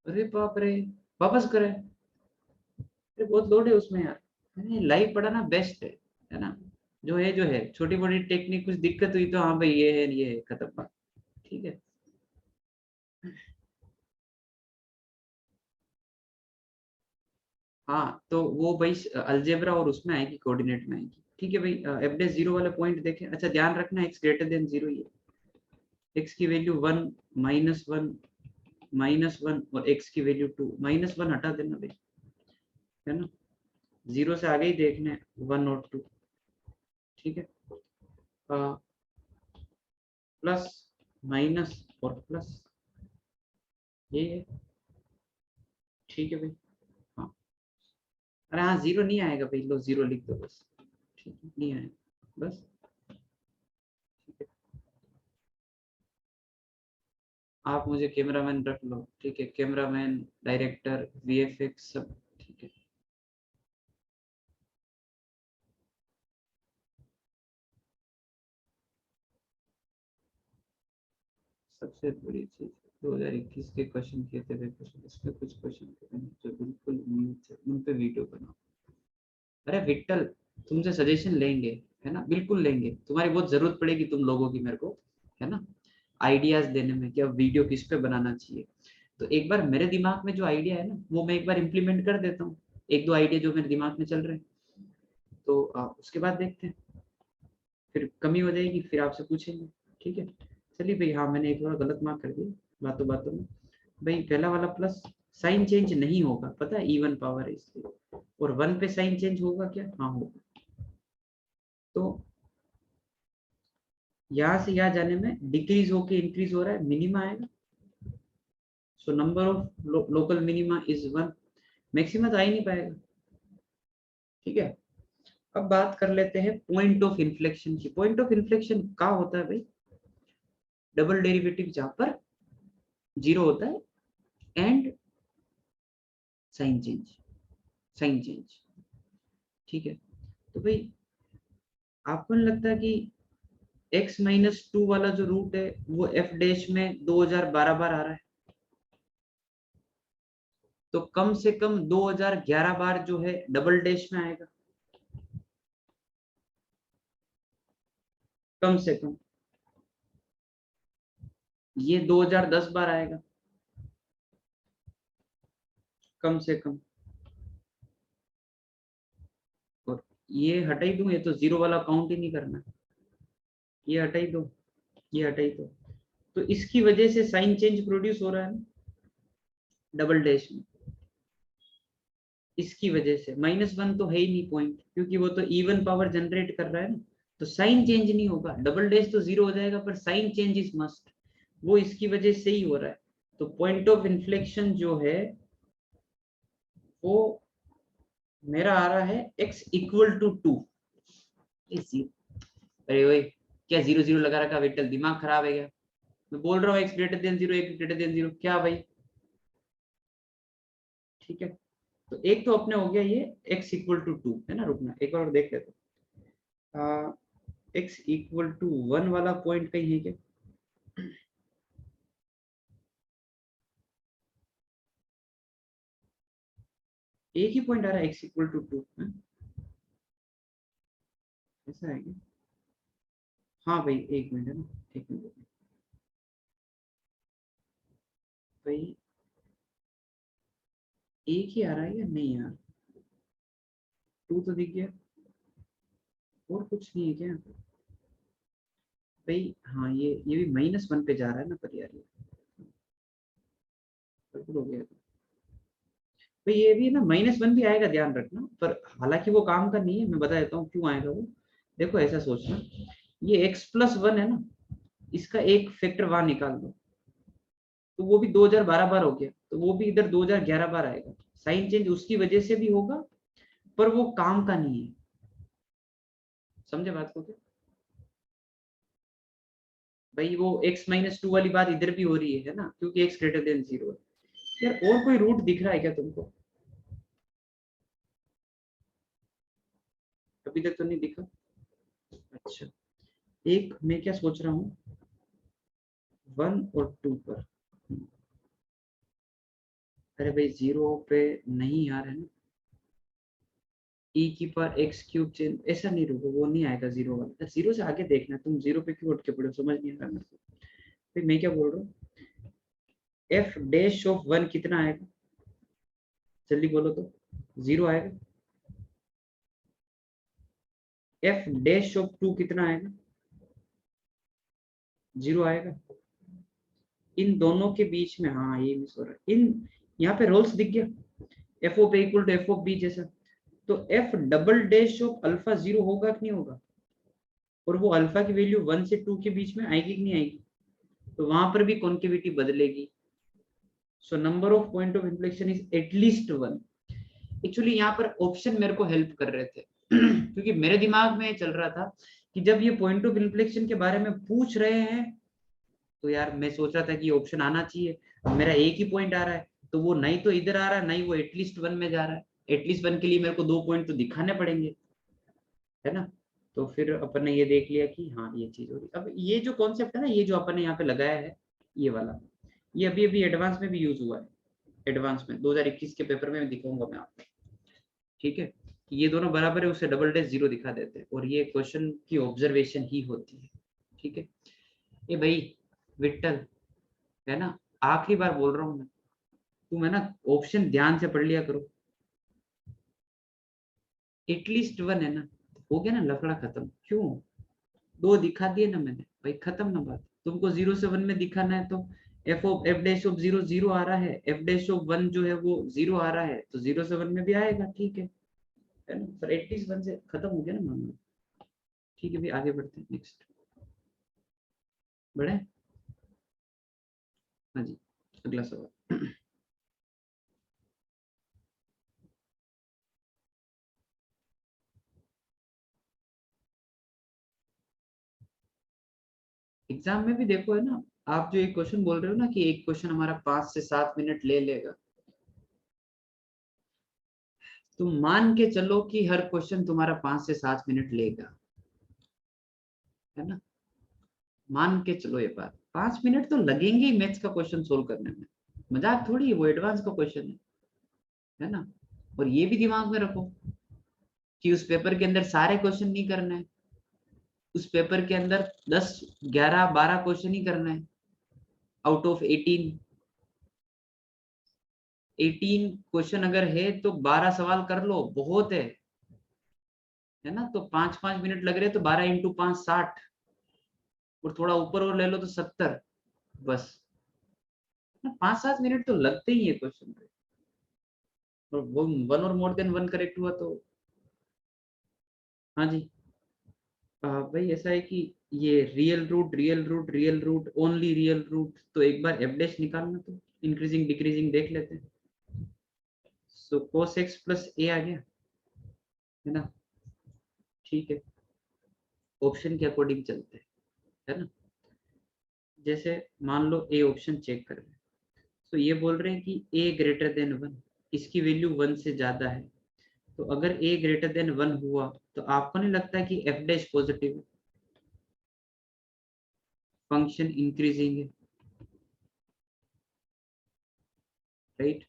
S1: अरे बाप रे, वापस करें? अरे बहुत लोड है उसमें यार। मैंने लाइव पढ़ाना बेस्ट है ना, जो है छोटी मोटी टेक्निक, कुछ दिक्कत हुई तो हाँ भाई ये है, खत्म बात। ठीक है, हाँ तो वो भाई अलजेब्रा और उसमें आएगी, कोऑर्डिनेट में आएगी। ठीक है भाई, एफडेस 0 वाला पॉइंट देखें। अच्छा ध्यान रखना, x ग्रेटर देन 0 ही है, x की वैल्यू 1 -1 -1 और x की वैल्यू 2, -1 हटा देना भाई, है ना, 0 से आगे ही देखने 1 और 2। ठीक है, प्लस माइनस और प्लस, ये है। ठीक है भाई, हाँ, अरे हाँ 0 नहीं आएगा भाई, लो 0 लिख दो बस। ठीक है, नहीं आएगा बस। ठीक है, आप मुझे कैमरामैन रख लो। ठीक है, कैमरामैन, डायरेक्टर, VFX सब। ठीक है, सबसे बड़ी चीज 2021 के क्वेश्चन किए थे वे क्वेश्चन, इसमें कुछ क्वेश्चन जो बिल्कुल न्यू थे, उन पे वीडियो बनाओ। अरे विट्ठल, तुमसे सजेशन लेंगे, है ना, बिल्कुल लेंगे, तुम्हारी बहुत जरूरत पड़ेगी तुम लोगों की मेरे को, है ना, आइडियाज देने में कि अब वीडियो किस पे बनाना चाहिए। तो एक बार मेरे दिमाग में जो आइडिया है ना, वो मैं एक बार इम्प्लीमेंट कर देता हूँ, एक दो आइडिया जो मेरे दिमाग में चल रहे हैं, तो उसके बाद देखते हैं, फिर कमी हो जाएगी फिर आपसे पूछेंगे। ठीक है, चलिए भाई, हाँ मैंने एक बार गलत मार्क कर दिया बातों बातों में। भाई पहला वाला प्लस साइन चेंज नहीं होगा, पता है, इवन पावर है इसलिए। और 1 पे साइन चेंज होगा क्या? हाँ होगा। तो यहाँ से यहाँ जाने में डिक्रीज होके इंक्रीज हो रहा है, मिनिमा आएगा। So number of local minima is 1, maxima तो आ ही नहीं पाएगा। ठीक है, अब बात कर लेते हैं पॉइंट ऑफ इन्फ्लेक्शन की। पॉइंट ऑफ इन्फ्लेक्शन क्या होता है भाई? डबल डेरिवेटिव जहां पर 0 होता है and sign change, sign change. ठीक है, तो भाई आपको नहीं लगता कि x-2 वाला जो रूट है वो f डैश में 2012 बार आ रहा है, तो कम से कम 2011 बार जो है डबल डैश में आएगा, कम से कम। ये 2010 बार आएगा, कम से कम। और ये हटा ही दूं, ये तो 0 वाला काउंट ही नहीं करना, ये हटा ही दो, ये हटा ही दो। तो इसकी वजह से साइन चेंज प्रोड्यूस हो रहा है ना डबल डैश में, इसकी वजह से -1 तो है ही नहीं पॉइंट, क्योंकि वो तो इवन पावर जनरेट कर रहा है ना, तो साइन चेंज नहीं होगा, डबल डैश तो 0 हो जाएगा पर साइन चेंज इज मस्ट, वो इसकी वजह से ही हो रहा है। तो पॉइंट ऑफ इन्फ्लेक्शन जो है वो मेरा आ रहा है x इक्वल टू 2। अरे ओए, क्या 0 0 लगा रखा विट्ठल, दिमाग खराब है क्या? मैं बोल रहा हूँ x greater than 0, x greater than 0, क्या भाई? ठीक है, तो एक तो अपने हो गया ये x इक्वल टू 2 है ना। रुकना एक बार और देख लेते हैं। x इक्वल टू 1 वाला पॉइंट कहीं है क्या? एक ही पॉइंट आ रहा है x इक्वल टू 2, ऐसा है क्या? हाँ भाई एक मिनट है ना, एक मिनट भाई, एक ही आ रहा है या नहीं यार? 2 तो दिख गया, और कुछ नहीं है क्या भाई? हाँ ये भी -1 पे जा रहा है ना, पर यार ये गड़बड़ हो गया भाई। ये भी ना -1 भी आएगा, ध्यान रखना, पर हालांकि वो काम का नहीं है, मैं बता देता हूँ क्यों आएगा वो। देखो ऐसा सोचना, ये x+1 है ना, इसका एक फैक्टर वहां निकाल दो, तो वो भी 2012 बार हो गया, तो वो भी इधर 2011 बार आएगा। साइन चेंज उसकी वजह से भी होगा, पर वो काम का नहीं है। समझे बात को क्या भाई? वो x-2 वाली बात इधर भी हो रही है ना, क्योंकि x ग्रेटर देन 0 है। यार और कोई रूट दिख रहा है क्या तुमको? अभी तक तो नहीं दिखा। अच्छा, एक मैं क्या सोच रहा हूँ, 1 और 2 पर। अरे भाई 0 पे नहीं आ रहा है ना, e की पावर x क्यूब चेंज, ऐसा नहीं, रुको वो नहीं आएगा 0 वाला। 0 से आगे देखना, तुम 0 पे क्यों अटके पड़े हो, समझ नहीं आ रहा मेरे को। फिर मैं क्या बोल रहा हूँ, f डैश ऑफ 1 कितना आएगा? जल्दी बोलो तो। 0 आएगा। f डैश ऑफ 2 कितना आएगा? 0 आएगा। इन दोनों के बीच में, हाँ ये मिस हो रहा है, इन यहाँ पे रोल्स दिख गया, f of A equal to F of b जैसा। तो f double dash of alpha 0 होगा कि नहीं होगा? और वो अल्फा की वैल्यू 1 से 2 के बीच में आएगी कि नहीं आएगी? तो वहां पर भी कॉन्केविटी बदलेगी। So number of point of inflection is at least 1। Actually यहाँ पर ऑप्शन मेरे को हेल्प कर रहे थे क्योंकि मेरे दिमाग में चल रहा था कि जब ये पॉइंट ऑफ इन्फ्लेक्शन के बारे में पूछ रहे हैं, तो यार मैं सोच रहा था कि ऑप्शन आना चाहिए। अब मेरा एक ही पॉइंट आ रहा है, तो वो नहीं तो इधर आ रहा है, नहीं वो एटलीस्ट 1 में जा रहा है। एटलीस्ट 1 के लिए मेरे को 2 पॉइंट तो दिखाने पड़ेंगे, है ना। तो फिर अपन ने ये देख लिया कि हाँ ये चीज हो रही। अब ये जो कॉन्सेप्ट है ना, ये जो अपन ने यहाँ पे लगाया है, ये वाला, ये अभी अभी एडवांस में भी यूज हुआ है। एडवांस में 2021 के पेपर में दिखाऊंगा मैं आपको, ठीक है। कि ये दोनों बराबर है, उससे डबल डैश 0 दिखा देते हैं, और ये क्वेश्चन की ऑब्जर्वेशन ही होती है, ठीक है। ये भाई विट्ठल, है ना, आखिरी बार बोल रहा हूँ मैं, तुम है ना ऑप्शन ध्यान से पढ़ लिया करो। एटलीस्ट 1 है ना, हो गया ना लफड़ा खत्म। क्यों? 2 दिखा दिए ना मैंने भाई, खत्म ना बात। तुमको 0 से 1 में दिखाना है तो एफ डैश ऑफ 0 0 आ रहा है, एफ डैश ऑफ 1 जो है वो 0 आ रहा है, तो 0 से 1 में भी आएगा, ठीक है ना। पर एटलीस्ट 1 से खत्म हो गया ना मामला। ठीक है, भी आगे बढ़ते हैं, नेक्स्ट बढ़े। हाँ जी, अगला सवाल। एग्जाम में भी देखो है ना, आप जो एक क्वेश्चन बोल रहे हो ना कि एक क्वेश्चन हमारा 5 से 7 मिनट ले लेगा, तुम मान के चलो कि हर क्वेश्चन तुम्हारा 5 से 7 मिनट लेगा, है ना। मान के चलो ये बात, 5 मिनट तो लगेंगे ही मैथ्स का क्वेश्चन सोल्व करने में। मजाक थोड़ी है, वो एडवांस का क्वेश्चन है ना। और ये भी दिमाग में रखो कि उस पेपर के अंदर सारे क्वेश्चन नहीं करना है, उस पेपर के अंदर 10 11 12 क्वेश्चन ही करना है आउट ऑफ 18 क्वेश्चन अगर है तो 12 सवाल कर लो, बहुत है ना। तो 5 5 मिनट लग रहे, तो 12 इंटू 5 60, और थोड़ा ऊपर और ले लो तो 70, बस। 5 7 मिनट तो लगते ही है क्वेश्चन पे, और वो 1 और मोर देन 1 करेक्ट हुआ तो। हाँ जी, भाई ऐसा है कि ये real root real root real root only real root, तो एक बार एफ डैश निकालना तो इंक्रीजिंग डिक्रीजिंग देख लेते हैं। सो cos x प्लस ए आ गया है ना, ठीक है, ऑप्शन के अकॉर्डिंग चलते हैं, है ना। जैसे मान लो ए ऑप्शन चेक कर रहे हैं, तो ये बोल रहे हैं कि ए ग्रेटर देन 1, इसकी वैल्यू 1 से ज्यादा है। तो अगर ए ग्रेटर देन 1 हुआ तो आपको नहीं लगता कि एफ डैश पॉजिटिव है, फंक्शन इंक्रीजिंग है, राइट।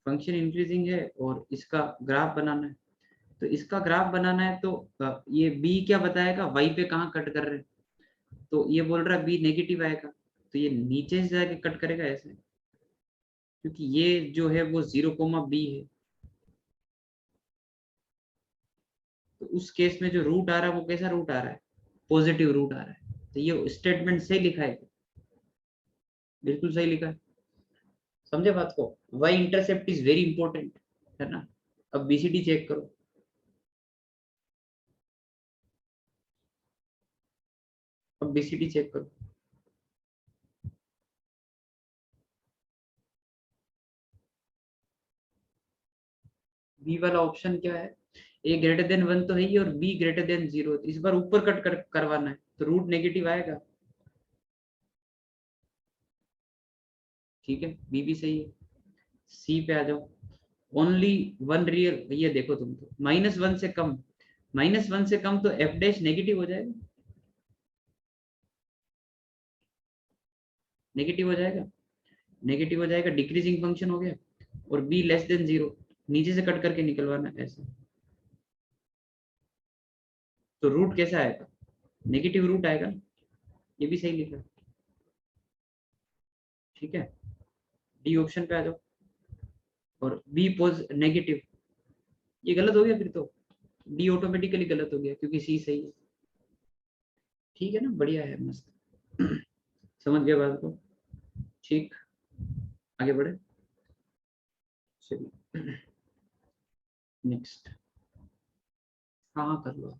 S1: फंक्शन इंक्रीजिंग है और इसका ग्राफ बनाना है। तो इसका ग्राफ बनाना है तो ये बी क्या बताएगा, वाई पे कहाँ कट कर रहे हैं, तो ये बोल रहा है बी नेगेटिव आएगा, तो ये नीचे से जाके कट करेगा ऐसे, क्योंकि ये जो है वो 0,b है। तो उस केस में जो रूट आ रहा है वो कैसा रूट आ रहा है, पॉजिटिव रूट आ रहा है। तो ये स्टेटमेंट सही लिखा है, बिल्कुल सही लिखा है, समझे बात को। Y intercept is very important, है ना। अब बीसीडी चेक करो, अब बीसीडी चेक करो। बी वाला ऑप्शन क्या है, ए ग्रेटर देन 1 तो है ही और बी ग्रेटर देन 0, इस बार ऊपर कट करवाना है, तो रूट नेगेटिव आएगा, ठीक है, बी भी सही है। सी पे आ जाओ, ओनली वन रियल, ये देखो तुम तो -1 से कम, -1 से कम तो एफ डैश नेगेटिव हो जाएगा, नेगेटिव हो जाएगा, नेगेटिव हो जाएगा, डिक्रीजिंग फंक्शन हो गया। और बी लेस देन 0, नीचे से कट करके निकलवाना ऐसा, तो रूट कैसा आएगा, नेगेटिव रूट आएगा, ये भी सही लिखा, ठीक है। डी ऑप्शन पे आ जाओ, और बी पोज नेगेटिव, ये गलत हो गया फिर तो, डी ऑटोमेटिकली गलत हो गया क्योंकि सी सही है, ठीक है ना, बढ़िया है, मस्त। समझ गया बात को, ठीक, आगे बढ़े, चलिए नेक्स्ट, हाँ हाँ कर लो।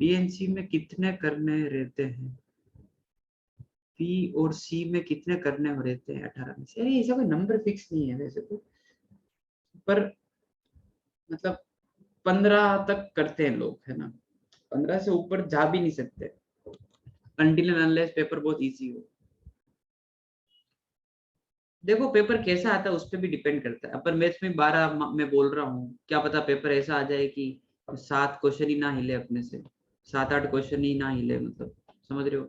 S1: पीएनसी में कितने करने रहते हैं, पी और सी में कितने करने हो रहते हैं 18 में से, अरे ऐसा कोई नंबर फिक्स नहीं है वैसे तो, पर मतलब 15 तक करते हैं लोग, है ना, 15 से ऊपर जा भी नहीं सकते, अनटिल एंड अनलेस पेपर बहुत इजी हो। देखो पेपर कैसा आता है उस पर भी डिपेंड करता है, अपन मैथ्स में 12 मैं बोल रहा हूँ, क्या पता पेपर ऐसा आ जाए कि 7 क्वेश्चन ही ना हिले अपने से, 7-8 क्वेश्चन ही ना हिले, मतलब समझ रहे हो।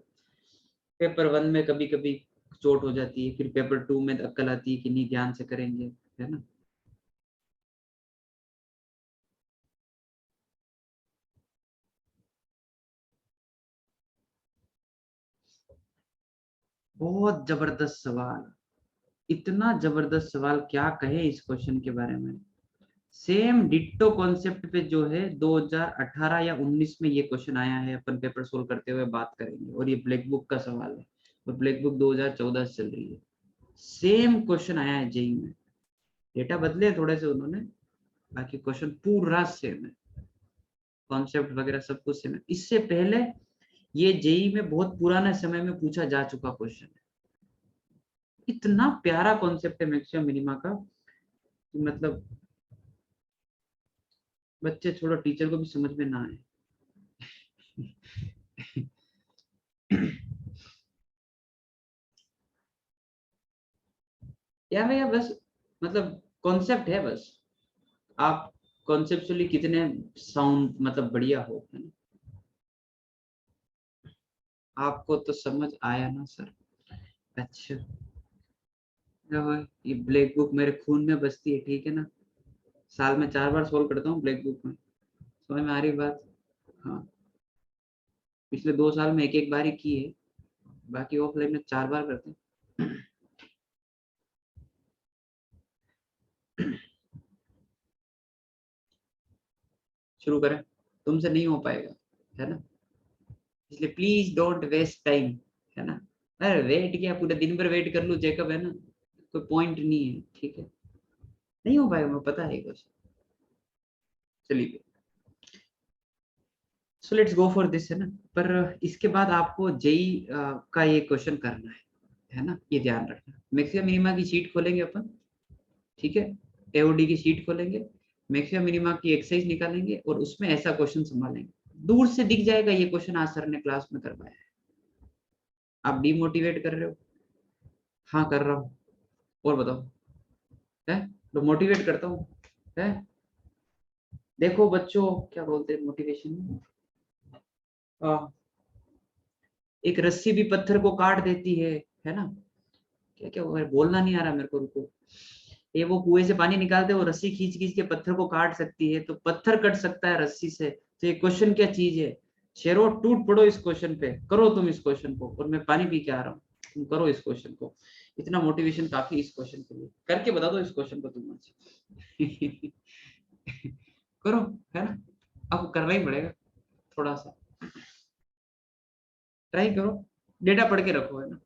S1: पेपर 1 में कभी कभी चोट हो जाती है, फिर पेपर 2 में अक्कल आती है कि नहीं ध्यान से करेंगे, है ना। बहुत जबरदस्त सवाल, इतना जबरदस्त सवाल, क्या कहे इस क्वेश्चन के बारे में। सेम डिट्टो कॉन्सेप्ट पे जो है 2018 या 19 में ये क्वेश्चन आया है, अपन पेपर सोल्व करते हुए बात करेंगे, और ये ब्लैक बुक का सवाल है, और ब्लैक बुक 2014 से चल रही है। सेम क्वेश्चन आया है जेई में, डेटा बदले हैं थोड़े से उन्होंने, बाकी क्वेश्चन पूरा सेम है, कॉन्सेप्ट वगैरह सब कुछ सेम है। इससे पहले ये जेई में बहुत पुराने समय में पूछा जा चुका क्वेश्चन है, इतना प्यारा कॉन्सेप्ट है मैक्सिमम मिनिमा का, कि मतलब बच्चे छोड़ो टीचर को भी समझ में ना आए। या भैया बस, मतलब कॉन्सेप्ट है बस, आप कॉन्सेप्चुअली कितने साउंड मतलब बढ़िया हो, है ना, आपको तो समझ आया ना सर। अच्छा, ये ब्लैक बुक मेरे खून में बसती है, ठीक है ना, साल में 4 बार सोल्व करता हूँ ब्लैक बुक में, समझ में आ रही बात। हाँ, पिछले 2 साल में एक एक बार ही की है, बाकी ऑफलाइन में 4 बार करते हैं। शुरू करें, तुमसे नहीं हो पाएगा, है ना, इसलिए प्लीज डोंट वेस्ट टाइम, है ना। अरे वेट किया, पूरा दिन भर वेट कर लूं जैकब, है ना, कोई पॉइंट नहीं है, ठीक है, नहीं हो पाएगा, मुझे पता है क्वेश्चन। चलिए so let's go for this, है ना। पर इसके बाद आपको जेई का ये क्वेश्चन करना है ना, ये ध्यान रखना। मैक्सिमम मिनिमा की शीट खोलेंगे अपन, ठीक है, एओडी की शीट खोलेंगे, मैक्सिमम मिनिमा की एक्सरसाइज निकालेंगे और उसमें ऐसा क्वेश्चन संभालेंगे। दूर से दिख जाएगा ये क्वेश्चन आज सर ने क्लास में करवाया है। आप डिमोटिवेट कर रहे हो? हाँ कर रहा हूँ, और बताओ, है तो मोटिवेट करता हूँ, है। देखो बच्चों, क्या बोलते हैं मोटिवेशन, एक रस्सी भी पत्थर को काट देती है ना। क्या क्या बोलना नहीं आ रहा मेरे को, रुको। ये वो कुएं से पानी निकालते हैं, वो रस्सी खींच खींच के पत्थर को काट सकती है, तो पत्थर कट सकता है रस्सी से, तो ये क्वेश्चन क्या चीज है? शेरो टूट पड़ो इस क्वेश्चन पे, करो तुम इस क्वेश्चन को, और मैं पानी पी के आ रहा हूँ, तुम करो इस क्वेश्चन को। इतना मोटिवेशन काफी इस क्वेश्चन के लिए, करके बता दो इस क्वेश्चन को तुम आज। करो, है ना, अब करना ही पड़ेगा, थोड़ा सा ट्राई करो, डेटा पढ़ के रखो, है ना।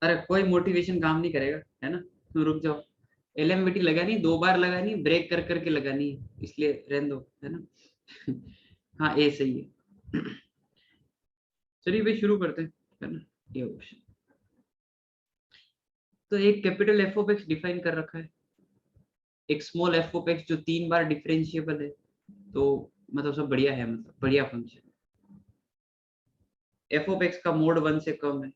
S1: अरे कोई मोटिवेशन काम नहीं करेगा, है ना, तुम रुक जाओ। एलएमबीटी लगानी, 2 बार लगानी, ब्रेक कर करके लगानी है, इसलिए रहने दो, है ना। हाँ ए सही है। चलिए भाई शुरू करते हैं, है ना। ये क्वेश्चन तो एक capital F of x define कर रखा है, एक स्मॉल एफ ऑफ एक्स जो 3 बार डिफरेंशिएबल है, तो मतलब सब बढ़िया है, मतलब बढ़िया फंक्शन। एफ ऑफ एक्स का मोड 1 से कम है,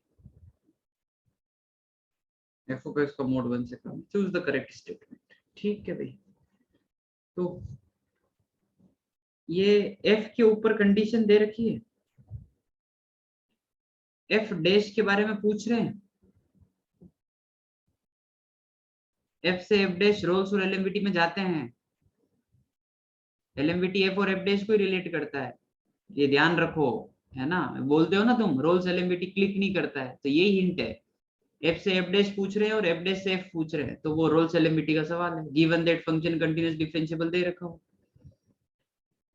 S1: एफ ऑफ एक्स का मोड 1 से कम, चूज द करेक्ट स्टेटमेंट, ठीक है भाई। तो ये एफ के ऊपर कंडीशन दे रखी है, एफ डैश के बारे में पूछ रहे हैं, एफ से एफ डैश रोल्स और एलएमवीटी में जाते हैं, एलएमवीटी एफ और एफ डैश को रिलेट करता है, ये ध्यान रखो, है ना। बोलते हो ना तुम रोल्स एलएमवीटी क्लिक नहीं करता है, तो यही हिंट है। एफ से एफ डैश पूछ रहे हैं और एफ डैश से एफ पूछ रहे हैं, तो वो रोल्स एलएमवीटी का सवाल है, given that function continuous differentiable दे रखा हो।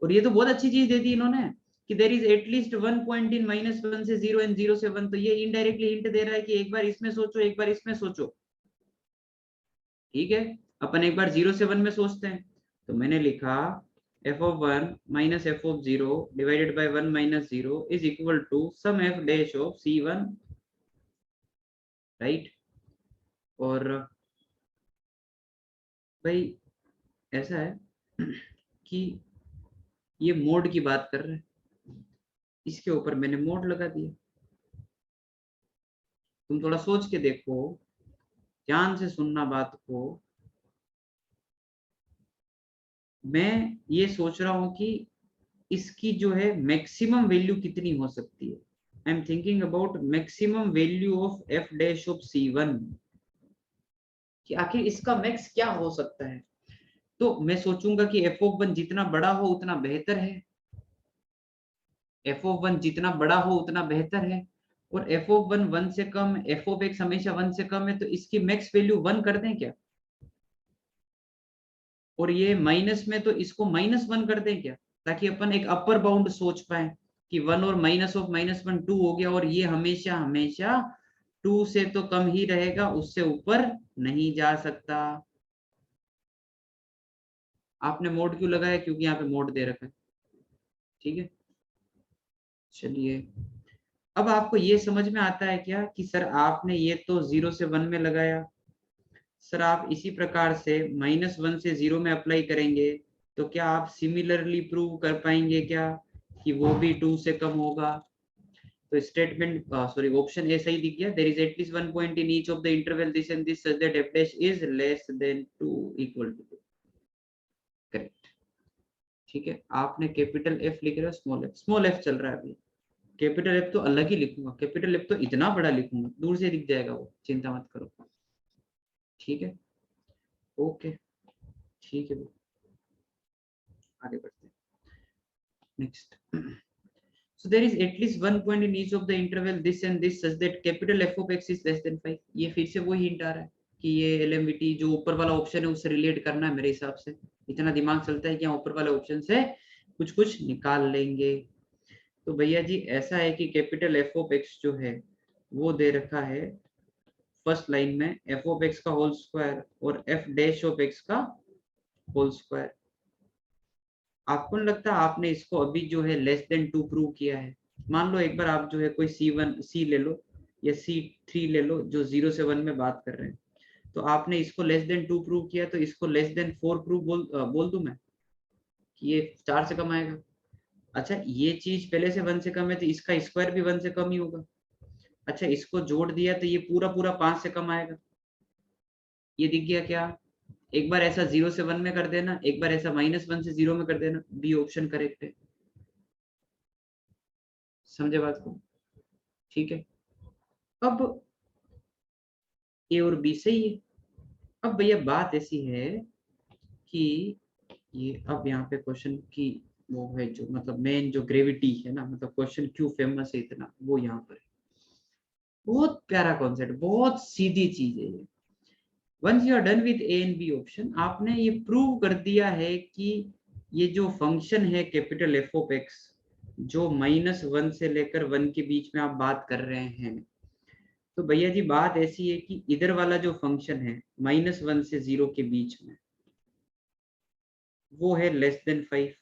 S1: और ये तो बहुत अच्छी चीज दे दी इन्होंने कि there is at least 1 point in -1 से 0 एंड 0 से 1, तो ये इनडायरेक्टली हिंट दे रहा है कि एक बार इसमें सोचो, एक बार इसमें सोचो, ठीक है। अपन एक बार 0 से 1 में सोचते हैं, तो मैंने लिखा f of 1 minus f of 0 divided by 1 minus 0 is equal to sum f dash of c1, right. और भाई ऐसा है कि ये मोड की बात कर रहे हैं, इसके ऊपर मैंने मोड लगा दिया। तुम थोड़ा सोच के देखो, ध्यान से सुनना बात को। मैं ये सोच रहा हूं कि इसकी जो है मैक्सिमम वैल्यू कितनी हो सकती है। I am thinking about maximum value of F dash of C1, कि आखिर इसका मैक्स क्या हो सकता है। तो मैं सोचूंगा कि एफ ऑफ 1 जितना बड़ा हो उतना बेहतर है, एफ ऑफ 1 जितना बड़ा हो उतना बेहतर है, और एफ ऑफ 1 1 से कम, एफ ऑफ एक्स हमेशा 1 से कम है, तो इसकी मैक्स वैल्यू 1 कर दें क्या? और ये माइनस में, तो इसको -1 कर दें क्या, ताकि अपन एक अपर बाउंड सोच पाए कि 1 और माइनस ऑफ -1 2 हो गया, और ये हमेशा हमेशा 2 से तो कम ही रहेगा, उससे ऊपर नहीं जा सकता। आपने मोड क्यों लगाया? क्योंकि यहाँ पे मोड दे रखा है, ठीक है। चलिए अब आपको ये समझ में आता है क्या कि सर आपने ये तो 0 से 1 में लगाया, सर आप इसी प्रकार से -1 से 0 में अप्लाई करेंगे, तो क्या आप सिमिलरली प्रूव कर पाएंगे क्या कि वो भी 2 से कम होगा? तो स्टेटमेंट सॉरी ऑप्शन ए सही दिख गया। There is at least one point in each of the interval this and this such that f dash is less than 2 equal to 2। Correct. ठीक है, आपने कैपिटल F लिख रहे हो, स्मॉल f चल रहा है अभी। कैपिटल F तो अलग ही लिखूंगा, कैपिटल F तो इतना बड़ा लिखूंगा, दूर से दिख जाएगा वो, चिंता मत करो। ठीक है, ओके, ठीक है, आगे बढ़ते हैं। Next, so there is at least one point in each of the interval this and this such that capital F of x is less than 5। ये फिर से वही हिंट आ रहा है कि ये LMVT जो ऊपर वाला ऑप्शन है उससे रिलेट करना है मेरे हिसाब से। इतना दिमाग चलता है कि ऊपर वाले ऑप्शन से कुछ कुछ निकाल लेंगे। तो भैया जी ऐसा है कि कैपिटल F of x जो है वो दे रखा है फर्स्ट लाइन में f of x का होल स्क्वायर और f डैश ऑफ x का होल स्क्वायर। आपको नहीं लगता आपने इसको अभी जो है लेस देन 2 प्रूव किया है? मान लो एक बार आप जो है कोई C ले लो या C3 ले लो जो 0 से 1 में बात कर रहे हैं, तो आपने इसको लेस देन 2 प्रूव किया, तो इसको लेस देन 4 प्रूव बोल दूं मैं कि ये 4 से कम आएगा? अच्छा, ये चीज पहले से 1 से कम है तो इसका स्क्वायर भी 1 से कम ही होगा। अच्छा, इसको जोड़ दिया तो ये पूरा पूरा 5 से कम आएगा। ये दिख गया क्या? एक बार ऐसा 0 से 1 में कर देना, एक बार ऐसा -1 से 0 में कर देना, बी ऑप्शन करेक्ट है। समझे बात को? ठीक है, अब ए और बी सही है। अब भैया बात ऐसी है कि ये अब यहाँ पे क्वेश्चन की वो है जो मतलब मेन जो ग्रेविटी है ना, मतलब क्वेश्चन क्यों फेमस है इतना, वो यहाँ पर है। बहुत प्यारा कॉन्सेप्ट, बहुत सीधी चीज है ये। Once you are done with A and B option, आपने ये प्रूव कर दिया है कि ये जो फंक्शन है कैपिटल एफ ऑफ एक्स जो -1 से लेकर 1 के बीच में आप बात कर रहे हैं, तो भैया जी बात ऐसी है कि इधर वाला जो फंक्शन है -1 से 0 के बीच में वो है लेस देन 5,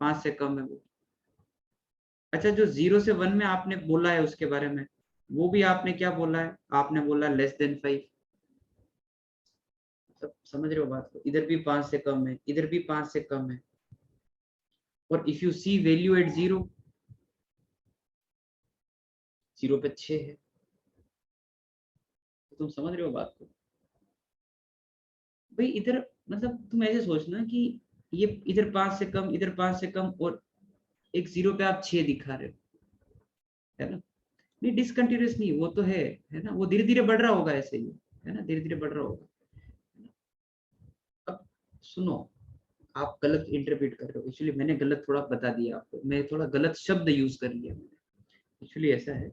S1: 5 से कम है वो। अच्छा, जो 0 से 1 में आपने बोला है उसके बारे में, वो भी आपने क्या बोला है? आपने बोला लेस देन 5। सब समझ रहे हो बात को? इधर भी 5 से कम है, इधर भी 5 से कम है, और if you see value at 0 पे 6 है। तो तुम समझ रहे हो बात को? भाई इधर मतलब तुम ऐसे सोचना कि ये इधर 5 से कम, इधर 5 से कम, और एक 0 पे आप 6 दिखा रहे हो, है ना? नहीं, डिसकंटिन्यूअस नहीं, वो तो है ना? वो धीरे धीरे बढ़ रहा होगा ऐसे ही, है ना? धीरे धीरे बढ़ रहा होगा। अब सुनो, आप गलत इंटरप्रेट कर रहे हो। एक्चुअली मैंने गलत थोड़ा बता दिया आपको, मैं थोड़ा गलत शब्द यूज कर लिया मैंने। एक्चुअली ऐसा है,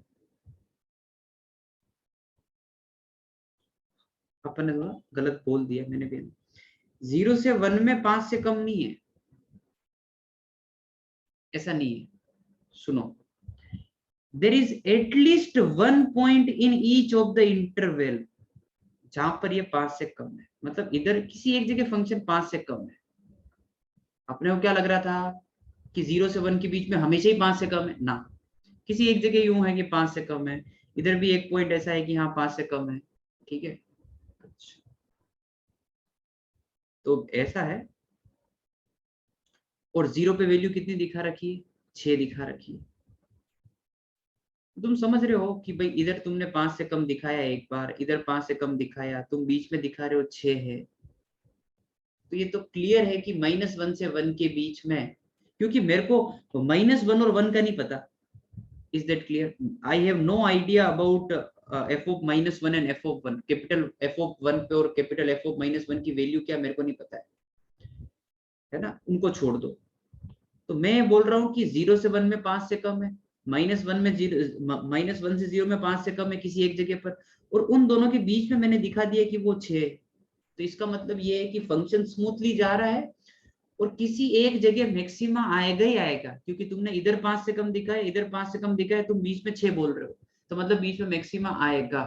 S1: अपन ने थोड़ा गलत बोल दिया मैंने भी। 0 से 1 में 5 से कम नहीं है, ऐसा नहीं है। सुनो, there is at least one point in each of the interval जहां पर ये 5 से कम है, मतलब इधर किसी एक जगह फंक्शन 5 से कम है। अपने को क्या लग रहा था कि 0 से 1 के बीच में हमेशा ही 5 से कम है ना, किसी एक जगह यूं है कि 5 से कम है, इधर भी एक पॉइंट ऐसा है कि हाँ 5 से कम है। ठीक है, अच्छा, तो ऐसा है। और 0 पे वैल्यू कितनी दिखा रखी है? 6 दिखा रखी है। तुम समझ रहे हो कि भाई इधर तुमने 5 से कम दिखाया एक बार, इधर 5 से कम दिखाया, तुम बीच में दिखा रहे हो 6 है। तो ये तो क्लियर है कि -1 से 1 के बीच में, क्योंकि मेरे को -1 और 1 का नहीं पता। Is that clear? I have no idea about f of -1 and f of 1। Capital f of 1 पे और कैपिटल f ऑफ -1 की वैल्यू क्या मेरे को नहीं पता है ना? उनको छोड़ दो। तो मैं बोल रहा हूँ कि 0 से 1 में 5 से कम है, -1 से 0 में 5 से कम है किसी एक जगह पर, और उन दोनों के बीच में मैंने दिखा दिया कि वो 6 है। तो इसका मतलब ये है कि फंक्शन स्मूथली जा रहा है और किसी एक जगह मैक्सिमा आएगा ही आएगा, क्योंकि तुमने इधर 5 से कम दिखा है, इधर 5 से कम दिखा है, तुम बीच में 6 बोल रहे हो, तो मतलब बीच में मैक्सिमा आएगा।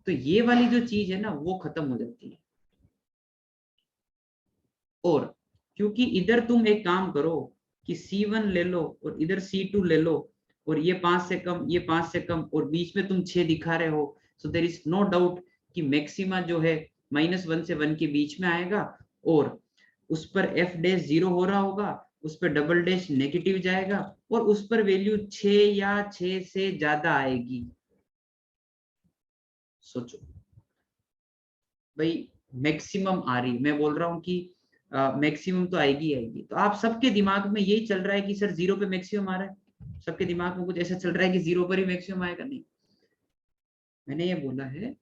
S1: तो ये वाली जो चीज है ना वो खत्म हो जाती है। और क्योंकि इधर तुम एक काम करो कि C1 ले लो और इधर C2 ले लो, और ये 5 से कम, ये 5 से कम, और बीच में तुम 6 दिखा रहे हो, so there is no doubt कि मैक्सिमा जो है -1 से 1 के बीच में आएगा और उस पर f डैश 0 हो रहा होगा, उस पर डबल डैश नेगेटिव जाएगा और उस पर वैल्यू 6 या 6 से ज्यादा आएगी। सोचो भाई, मैक्सिमम आ रही, मैं बोल रहा हूँ कि मैक्सिमम तो आएगी आएगी। तो आप सबके दिमाग में यही चल रहा है कि सर 0 पे मैक्सिमम आ रहा है, सबके दिमाग में कुछ ऐसा चल रहा है कि 0 पर ही मैक्सिमम आएगा। नहीं, मैंने ये बोला है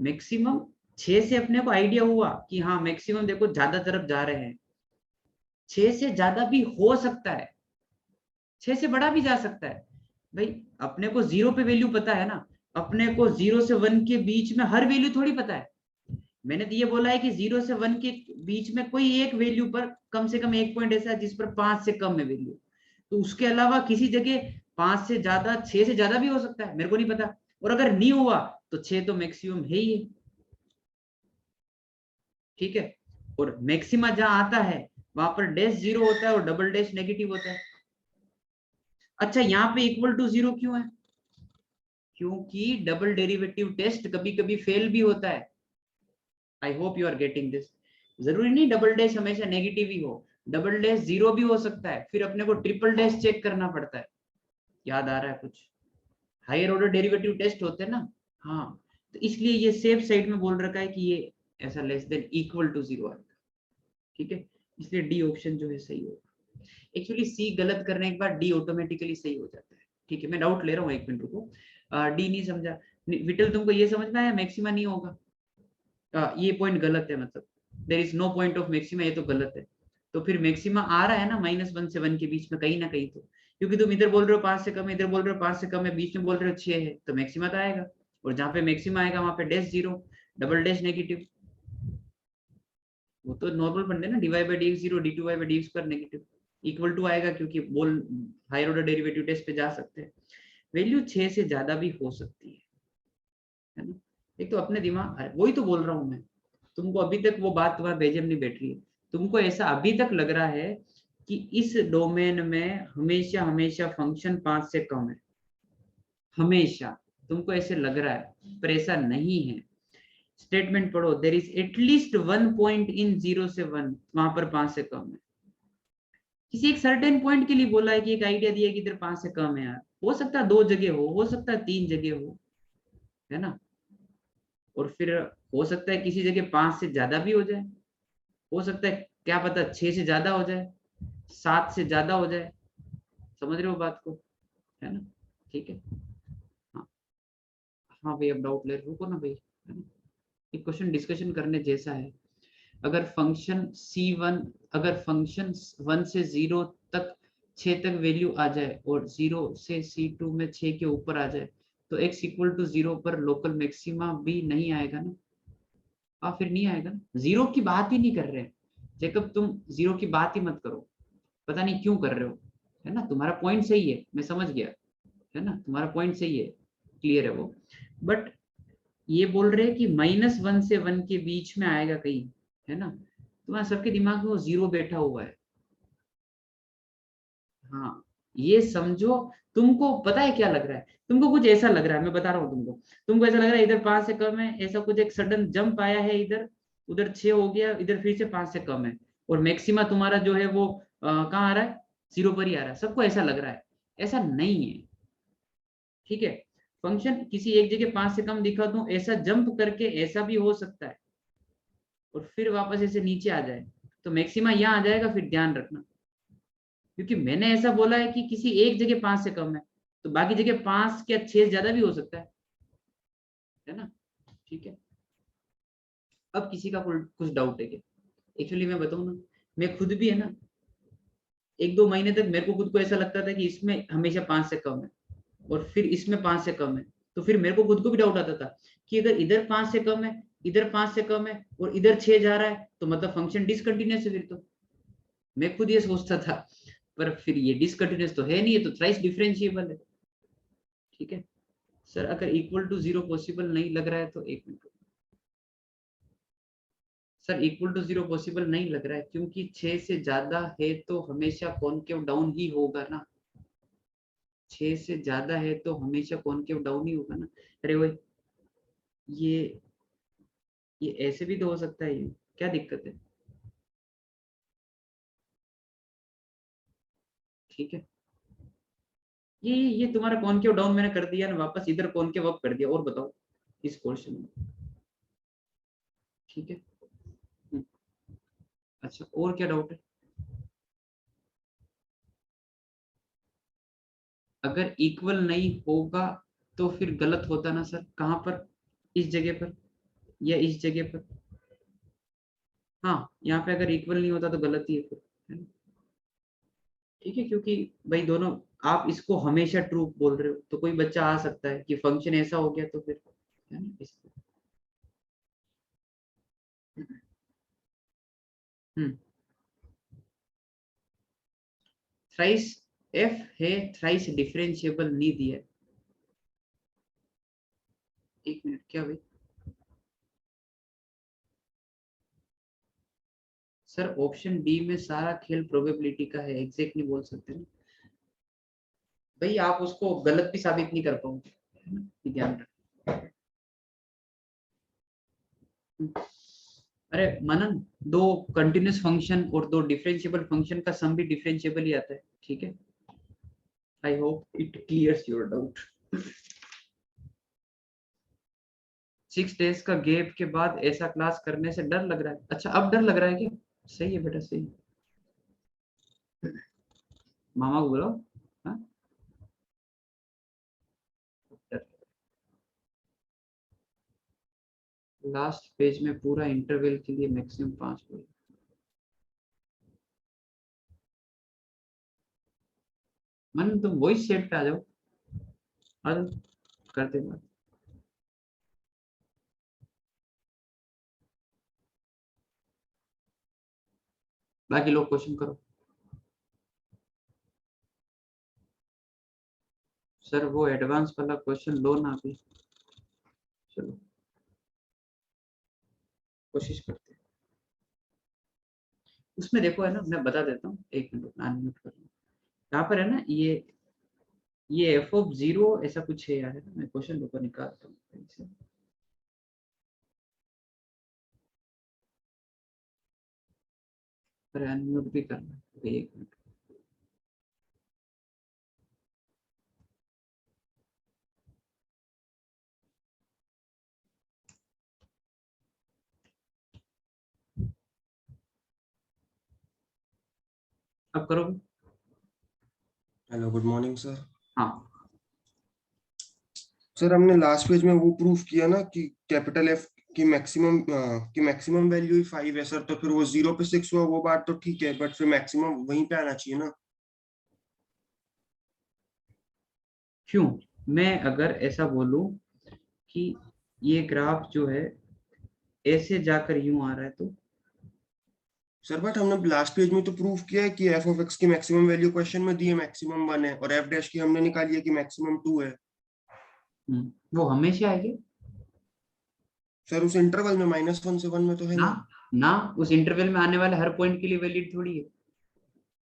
S1: मैक्सिमम 6 से अपने को आइडिया हुआ कि हाँ मैक्सिमम देखो ज्यादा तरफ जा रहे हैं, 6 से ज्यादा भी हो सकता है, 6 से बड़ा भी जा सकता है। भाई अपने को 0 पे वैल्यू पता है ना, अपने को 0 से 1 के बीच में हर वैल्यू थोड़ी पता है। मैंने तो ये बोला है कि 0 से 1 के बीच में कोई एक वैल्यू पर कम से कम एक पॉइंट ऐसा है जिस पर 5 से कम है वैल्यू, तो उसके अलावा किसी जगह 5 से ज्यादा 6 से ज्यादा भी हो सकता है, मेरे को नहीं पता। और अगर नहीं हुआ तो 6 तो मैक्सिमम है ही है, ठीक है। और मैक्सिमा जहां आता है वहां पर डैश 0 होता है और डबल डैश नेगेटिव होता है। अच्छा यहाँ पे इक्वल टू 0 क्यों है? क्योंकि डबल डेरिवेटिव टेस्ट कभी कभी फेल भी होता है। I hope you are getting this. जरूरी नहीं डबल डैश हमेशा नेगेटिव ही हो, डबल डैश 0 भी हो सकता है, फिर अपने को ट्रिपल डैश चेक करना पड़ता है। याद आ रहा है कुछ? हायर ऑर्डर डेरिवेटिव टेस्ट होते हैं ना। हाँ, तो इसलिए ये सेफ साइड में बोल रखा है कि ये ऐसा लेस देन इक्वल टू 0 आएगा, ठीक है। इसलिए डी ऑप्शन जो है सही होगा। एक्चुअली सी गलत करने के बाद डी ऑटोमेटिकली सही हो जाता है, ठीक है। मैं डाउट ले रहा हूँ, एक मिनट रुको। डी नहीं समझा विटल, तुमको ये समझ में आया मैक्सिमा नहीं होगा? ये पॉइंट गलत है, मतलब there is no point of maxima, ये तो गलत है। तो फिर मैक्सिमा आ रहा है ना -1 से 1 के बीच में कहीं ना कहीं, तो क्योंकि तुम इधर बोल रहे हो 5 से कम है, इधर बोल रहे हो 5 से कम है, बीच में बोल रहे हो 6 है, तो मैक्सिमा तो आएगा। और जहाँ पे मैक्सिमा आएगा वहां पे डैश 0, डबल डैश नेगेटिव, वो तो नॉर्मल बनते ना, dy by dx 0, d2y by dx square negative, equal to आएगा क्योंकि बोल हायर ऑर्डर डेरिवेटिव टेस्ट पे जा सकते हैं। वैल्यू 6 से ज्यादा भी हो सकती है ना। एक तो अपने दिमाग, वही तो बोल रहा हूँ मैं तुमको, अभी तक वो बात तुम्हारे बेजम नहीं बैठ रही है। तुमको ऐसा अभी तक लग रहा है कि इस डोमेन में हमेशा हमेशा फंक्शन 5 से कम है, हमेशा तुमको ऐसे लग रहा है, पर ऐसा नहीं है। स्टेटमेंट पढ़ो, there is at least 1 point in 0 से 1, वहां पर 5 से कम है। किसी एक सर्टेन पॉइंट के लिए बोला है कि एक आइडिया दिया कि इधर 5 से कम है यार, हो सकता है 2 जगह हो सकता है 3 जगह है ना। और फिर हो सकता है किसी जगह 5 से ज्यादा भी हो जाए, हो सकता है क्या पता 6 से ज्यादा हो जाए, 7 से ज्यादा हो जाए। समझ रहे हो बात को, है ना? ठीक है। हाँ हाँ भाई, अब डाउट ले रुको ना भाई, है ना? एक क्वेश्चन डिस्कशन करने जैसा है। अगर फंक्शन C1, अगर फंक्शन 1 से 0 तक 6 तक वैल्यू आ जाए और 0 से C2 में 6 के ऊपर आ जाए, तो x इक्वल टू 0 पर लोकल मैक्सिमा भी नहीं आएगा ना? हाँ फिर नहीं आएगा ना, 0 की बात ही नहीं कर रहे हैं जेकब, तुम 0 की बात ही मत करो, पता नहीं क्यों कर रहे हो, है ना। तुम्हारा पॉइंट सही है, मैं समझ गया, है ना, तुम्हारा पॉइंट सही है, क्लियर है वो। बट ये बोल रहे हैं कि -1 से 1 के बीच में आएगा कहीं, है ना। तुम्हारे सबके दिमाग में वो 0 बैठा हुआ है। हाँ, ये समझो। तुमको पता है क्या लग रहा है? तुमको कुछ ऐसा लग रहा है, मैं बता रहा हूँ तुमको। तुमको ऐसा लग रहा है इधर 5 से कम है, ऐसा कुछ एक सडन जंप आया है इधर, उधर 6 हो गया, इधर फिर से 5 से कम है, और मैक्सिमा तुम्हारा जो है वो कहाँ आ रहा है? 0 पर ही आ रहा है। सबको ऐसा लग रहा है, ऐसा नहीं है, ठीक है। फंक्शन किसी एक जगह 5 से कम दिखा दूं, ऐसा जंप करके ऐसा भी हो सकता है, और फिर वापस ऐसे नीचे आ जाए, तो मैक्सिमा यहाँ आ जाएगा, फिर ध्यान रखना। क्योंकि मैंने ऐसा बोला है कि किसी एक जगह 5 से कम है, तो बाकी जगह 5 या 6 से ज्यादा भी हो सकता है ना, ठीक है। अब किसी का कुछ डाउट है क्या? एक्चुअली मैं बताऊं ना, मैं खुद भी है ना, 1-2 महीने तक मेरे को खुद को ऐसा लगता था कि इसमें हमेशा 5 से कम है और फिर इसमें 5 से कम है, तो फिर मेरे को खुद को भी डाउट आता था कि अगर इधर 5 से कम है, इधर 5 से कम है और इधर 6 जा रहा है, तो मतलब फंक्शन डिसकंटिन्यूअस है। फिर तो मैं खुद ये सोचता था, पर फिर ये डिसकंटिन्यूअस तो है नहीं, है तो थ्राइस डिफरेंशिएबल है, ठीक है। सर अगर इक्वल टू 0 पॉसिबल नहीं लग रहा है तो एक minute, sir equal to 0 possible नहीं लग रहा है क्योंकि 6 से ज्यादा है तो हमेशा कॉनकेव डाउन ही होगा ना, 6 से ज्यादा है तो हमेशा कॉनकेव डाउन ही होगा ना। अरे वो ये ये ऐसे भी तो हो सकता है, ये क्या दिक्कत है? ठीक है, ये तुम्हारा कॉनकेव डाउन मैंने कर दिया ना, वापस इधर कॉनकेव अप कर दिया। और बताओ इस क्वेश्चन में। ठीक है, अच्छा और क्या डाउट है? अगर इक्वल नहीं होगा तो फिर गलत होता ना सर, कहाँ पर? इस जगह पर या इस जगह पर? हाँ, यहाँ पे अगर इक्वल नहीं होता तो गलत ही है फिर, है ना? ठीक है, क्योंकि भाई दोनों, आप इसको हमेशा ट्रू बोल रहे हो, तो कोई बच्चा आ सकता है कि फंक्शन ऐसा हो गया तो फिर, है ना? हम्म, थ्राइस एफ है, थ्राइस डिफरेंशिएबल नहीं दिया है। एक मिनट, क्या भाई? सर ऑप्शन डी में सारा खेल प्रोबेबिलिटी का है, एग्जैक्ट नहीं बोल सकते ना भाई, आप उसको गलत भी साबित नहीं कर पाओगे, है ना? ये ध्यान रखना। अरे मनन, दो कंटिन्यूस फंक्शन और दो डिफरेंशिएबल फंक्शन का सम भी डिफरेंशिएबल ही आता है, ठीक है? I hope it clears your doubt. 6 days का गैप के बाद ऐसा क्लास करने से डर लग रहा है? अच्छा, अब डर लग रहा है क्या? सही है बेटा, सही है। मामा को बोलो। हाँ, लास्ट पेज में पूरा इंटरवल के लिए मैक्सिमम 5 पेज। मन तुम वॉइस सेट पे आ जाओ, आ जाओ, करते बात। बाकी लोग क्वेश्चन करो। सर वो एडवांस वाला क्वेश्चन लो ना अभी, चलो कोशिश करते हैं। उसमें देखो, है ना, मैं बता देता हूँ, एक मिनट अनम्यूट कर लूँ। यहाँ पर है ना, ये एफ ऑफ जीरो ऐसा कुछ है यार, है ना? मैं क्वेश्चन पेपर निकालता हूँ कहीं से। पर अनम्यूट भी करना है, एक मिनट। अब करो।
S4: Hello, good morning sir.
S1: हाँ,
S4: सर हमने लास्ट पेज में वो प्रूफ किया ना कि कैपिटल एफ की मैक्सिमम वैल्यू ही 5 है सर, तो फिर वो 0 पे 6 हुआ, वो बात तो ठीक है, बट फिर मैक्सिमम वहीं पे आना चाहिए ना।
S1: क्यों? मैं अगर ऐसा बोलूं कि ये ग्राफ जो है ऐसे जाकर यूं आ रहा है तो?
S4: सर बट हमने लास्ट पेज में तो प्रूफ किया है कि एफ ऑफ एक्स की मैक्सिमम वैल्यू क्वेश्चन में दी है, मैक्सिमम 1 है, और एफ डैश की हमने निकाली है कि मैक्सिमम 2 है।
S1: वो हमेशा आएगी
S4: सर उस इंटरवल में -1 से 1 में तो है
S1: ना?
S4: ना।
S1: ना, उस इंटरवल में आने वाले हर पॉइंट के लिए वैलिड थोड़ी है।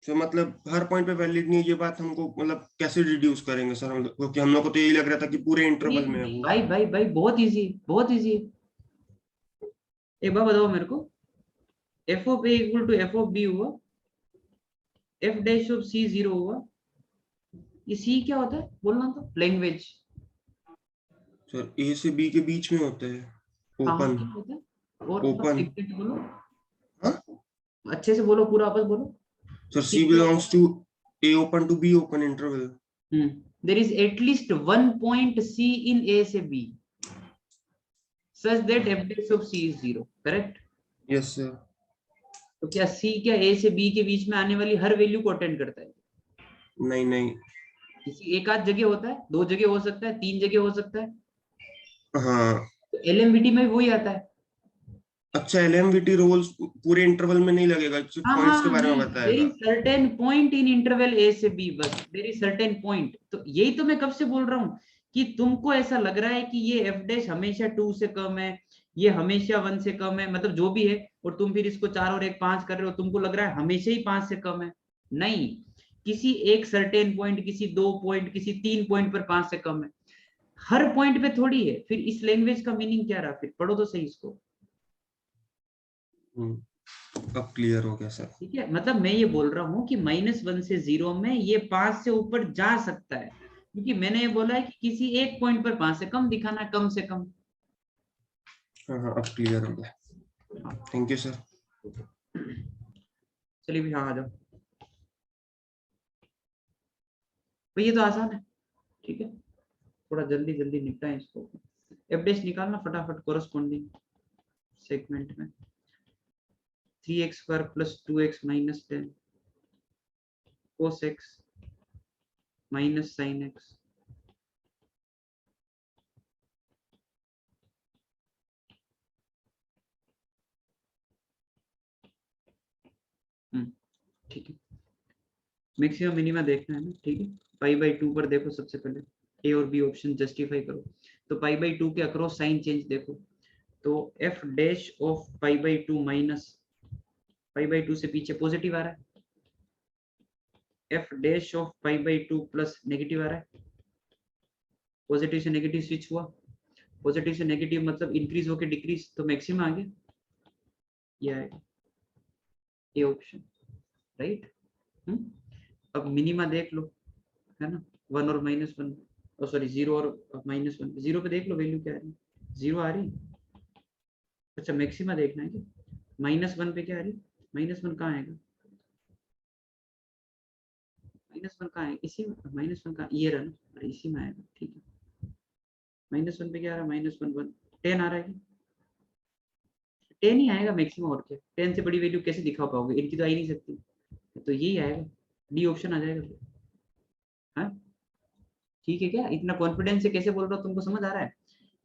S4: सर मतलब हर पॉइंट पे वैलिड नहीं है, ये बात हमको मतलब कैसे रिड्यूस करेंगे सर हम लोग, क्योंकि हम लोग को तो यही लग रहा था कि पूरे इंटरवल में है वो।
S1: भाई भाई भाई, बहुत इजी, बहुत इजी है। एक बार बताओ मेरे को, F of A equal to F of B हुआ, एफ डैश ऑफ सी 0 हुआ। ये सी क्या होता है बोलना तो, लैंग्वेज।
S4: सर ए से बी के बीच में होता है,
S1: हाँ हाँ,
S4: ओपन।
S1: क्या होता है? और बस
S4: ओपन।
S1: एग्जैक्ट बोलो,
S4: हाँ
S1: अच्छे से बोलो, पूरा आपस बोलो।
S4: सर,
S1: सी
S4: C
S1: क्या होता
S4: belongs to A open to B open interval.
S1: है? There is at least one point c in a से b such that f dash of c is 0, correct?
S4: Yes sir.
S1: तो क्या सी क्या ए से बी के बीच में आने वाली हर वैल्यू को अटेंड करता है?
S4: नहीं नहीं।
S1: किसी एक आध जगह होता है, दो जगह हो सकता है, तीन जगह हो सकता है।
S4: हाँ
S1: तो एलएमबीटी में भी वही आता है।
S4: अच्छा, LMVT रोल्स पूरे इंटरवल में नहीं लगेगा, सिर्फ
S1: हाँ
S4: पॉइंट्स के
S1: हाँ,
S4: बारे में
S1: नहीं, देयर
S4: बताएगा।
S1: Is certain point in interval a से बी, बस देयर इज सर्टेन पॉइंट। तो यही तो मैं कब से बोल रहा हूँ कि तुमको ऐसा लग रहा है कि ये एफ डैश हमेशा 2 से कम है, ये हमेशा 1 से कम है, मतलब जो भी है, और तुम फिर इसको 4 और 1 5 कर रहे हो, तुमको लग रहा है हमेशा ही 5 से कम है। नहीं, किसी एक सर्टेन पॉइंट, किसी 2 पॉइंट, किसी 3 पॉइंट पर 5 से कम है, हर पॉइंट पे थोड़ी है। फिर इस लैंग्वेज का मीनिंग क्या रहा? फिर पढ़ो तो सही इसको।
S4: अब क्लियर हो गया सर।
S1: ठीक है, मतलब मैं ये बोल रहा हूँ कि -1 से 0 में ये 5 से ऊपर जा सकता है, क्योंकि मैंने ये बोला है कि किसी एक पॉइंट पर 5 से कम दिखाना है, कम से कम।
S4: हाँ हाँ, अब क्लियर हो गया। Thank you sir.
S1: चलिए भी, हाँ आ जाओ। तो ये तो आसान है, ठीक है, थोड़ा जल्दी जल्दी निपटाएं इसको। एफ डैश निकालना फटाफट कोरस्पॉन्डिंग सेगमेंट में। 3x² + 2x - 10 cos x - sin x। ठीक है, मैक्सिमम मिनिमा देखना है ना, ठीक है। π/2 पर देखो, सबसे पहले ए और बी ऑप्शन जस्टिफाई करो। तो π/2 के अक्रॉस साइन चेंज देखो, तो f डैश ऑफ π/2 माइनस π/2 से पीछे पॉजिटिव आ रहा है, f dash of π/2 plus negative आ रहा है। पॉजिटिव से नेगेटिव स्विच हुआ, पॉजिटिव से नेगेटिव मतलब इंक्रीज होके डिक्रीज, तो मैक्सिमम आ गया, ये आएगा ए ऑप्शन, राइट। अब मिनिमा देख लो, है ना, 1 और -1, सॉरी 0 और -1, 0 पे देख लो वैल्यू क्या आ रही है, 0 आ रही है। अच्छा, मैक्सिमा देखना है क्या, -1 पे क्या आ रही है, -1 कहाँ आएगा, -1 कहाँ है, इसी में, -1 कहाँ, ये रहा ना, अरे इसी में आएगा, ठीक है। -1 पे क्या आ रहा है, -1 10 आ रहा है, 10 ही आएगा मैक्सिमम, और क्या, 10 से बड़ी वैल्यू कैसे दिखा पाओगे, इनकी तो आ ही नहीं सकती, तो यही आएगा, डी ऑप्शन आ जाएगा फिर। हाँ ठीक है, क्या इतना कॉन्फिडेंस से कैसे बोल रहा हूँ, तुमको समझ आ रहा है।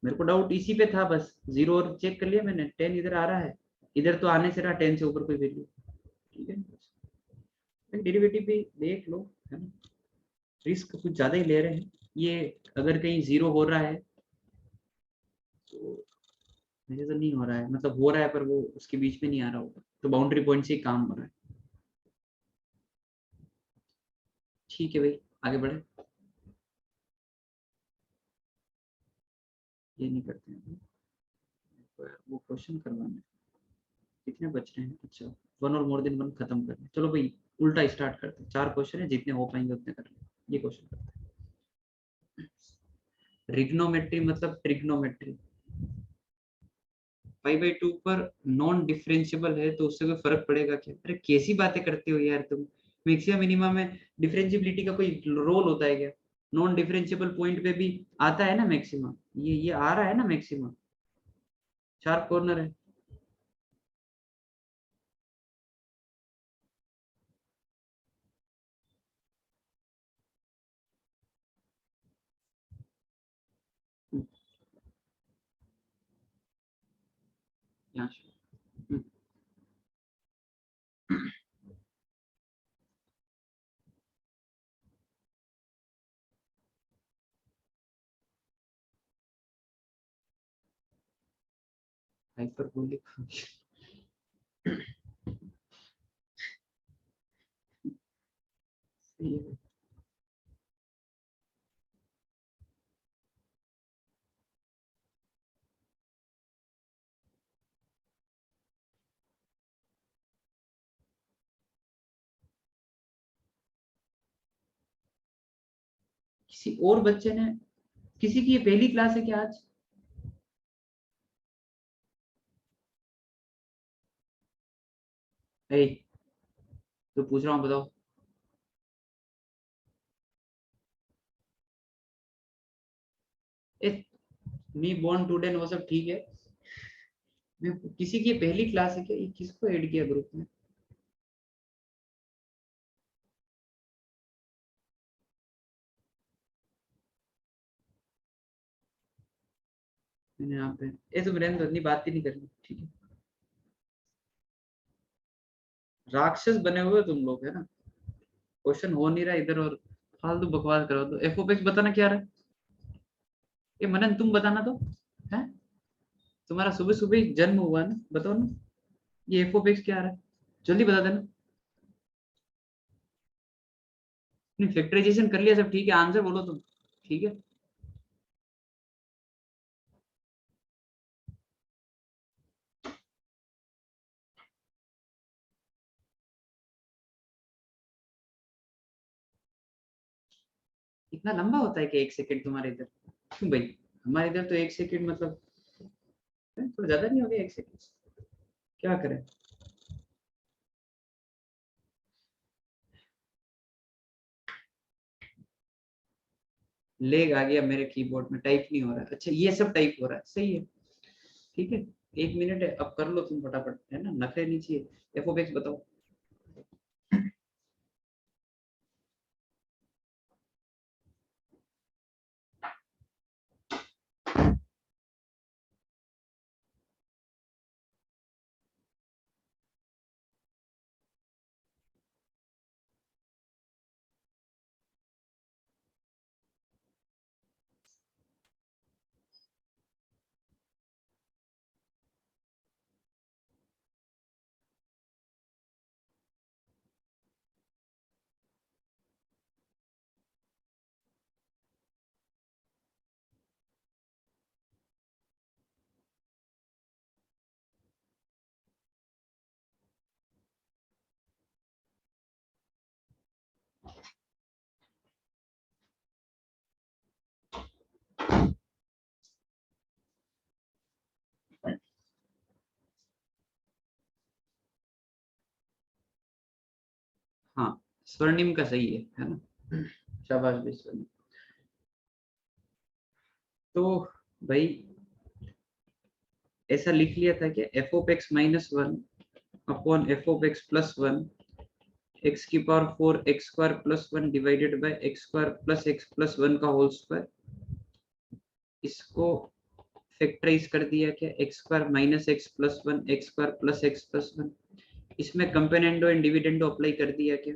S1: मेरे को डाउट इसी पे था बस, 0 और चेक कर लिया मैंने, 10 इधर आ रहा है, इधर तो आने से रहा 10 से ऊपर कोई वैल्यू, ठीक है। डेरिवेटिव भी देख लो, है ना, रिस्क कुछ ज्यादा ही ले रहे हैं ये, अगर कहीं 0 हो रहा है तो मुझे तो नहीं हो रहा है, मतलब हो रहा है पर वो उसके बीच में नहीं आ रहा होगा, तो बाउंड्री पॉइंट से ही काम हो रहा है। ठीक है भाई, आगे बढ़े, ये नहीं करते हैं, वो क्वेश्चन करवाना है। कितने बच रहे हैं, अच्छा 1 और मोर देन 1 खत्म करना है। चलो भाई उल्टा स्टार्ट करते हैं, 4 क्वेश्चन है, जितने हो पाएंगे उतने कर लें। ये क्वेश्चन करते हैं, रिग्नोमेट्री मतलब ट्रिग्नोमेट्री, π/2 पर नॉन डिफरेंशिएबल है तो उससे कोई फर्क पड़ेगा क्या, अरे कैसी बातें करते हो यार तुम, मैक्सिमम मिनिमम में डिफरेंशिएबिलिटी का कोई रोल होता है क्या, नॉन डिफरेंशिएबल पॉइंट पे भी आता है ना मैक्सिमम, ये आ रहा है ना मैक्सिमम, शार्प कॉर्नर है। यहाँ से। हाइपरबोलिक फंक्शन, किसी और बच्चे ने, किसी की ये पहली क्लास है क्या आज, ए, तो पूछ रहा हूँ बताओ। ए, मी बॉर्न टुडे वो सब ठीक है, मैं किसी की ये पहली क्लास है क्या, ये किसको ऐड किया ग्रुप में, मैंने यहाँ पे, ए तुम रहने दो, इतनी बात ही नहीं करनी, ठीक है। राक्षस बने हुए हो तुम लोग, है ना, क्वेश्चन हो नहीं रहा इधर और फालतू बकवास करो, तो एफ ऑफ एक्स बताना क्या रहा है, ये मनन तुम बताना तो, है तुम्हारा सुबह सुबह ही जन्म हुआ ना, बताओ ना, ये एफ ऑफ एक्स क्या आ रहा है, जल्दी बता देना। फैक्टराइजेशन कर लिया सब ठीक है, आंसर बोलो तुम, ठीक है। इतना लंबा होता है कि 1 सेकंड तुम्हारे इधर? क्यों भाई, हमारे इधर तो 1 सेकंड मतलब थोड़ा ज्यादा नहीं हो गया 1 सेकंड? क्या करें? लेग आ गया मेरे कीबोर्ड में, टाइप नहीं हो रहा है। अच्छा ये सब टाइप हो रहा है, सही है, ठीक है। 1 मिनट है, अब कर लो तुम फटाफट, है ना, नखरे नहीं चाहिए। एफ ऑफ एक्स बताओ। हाँ, स्वर्णिम का सही है ना, शाबाश भाई स्वर्णिम। तो भाई ऐसा लिख लिया था कि f of x minus 1 upon f of x plus 1 x की power 4 x square plus 1 divided by x square plus x plus 1 का होल स्क्वायर। इसको फैक्टराइज कर दिया क्या, x square minus x plus 1 x square plus x plus 1। इसमें कंपेनेंडो and dividendo apply कर दिया क्या,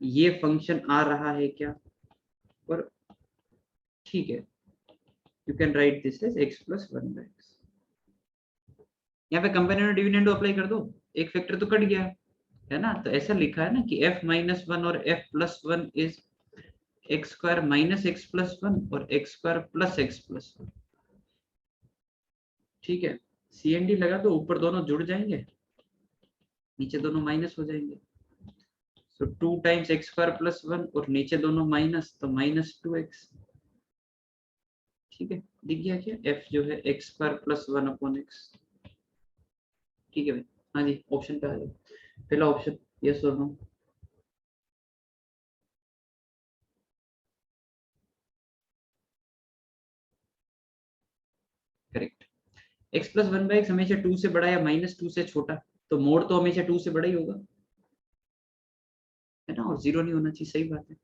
S1: ये फंक्शन आ रहा है क्या, और ठीक है, you can write this as x plus 1 by x. यहाँ पे कंपेनेंडो डिविडेंडो अप्लाई कर दो, एक फैक्टर तो कट गया, है ना। तो ऐसा लिखा है ना कि f माइनस 1 और f plus 1 is x square minus x plus 1 और x square plus x plus 1, ठीक है। सी एन डी लगा दो, ऊपर दोनों जुड़ जाएंगे, नीचे दोनों माइनस हो जाएंगे। तो 2 टाइम्स एक्स स्क्वायर प्लस 1 और नीचे दोनों माइनस, तो माइनस 2x, ठीक है। दिख गया क्या, f जो है x square plus 1 upon x, ठीक है भाई। हाँ जी, ऑप्शन पे आ जाओ, पहला ऑप्शन यस और no. Correct. x plus 1 by x हमेशा 2 से बड़ा या माइनस 2 से छोटा, तो मोड तो हमेशा 2 से बड़ा ही होगा, है ना, और 0 नहीं होना चाहिए, सही बात है।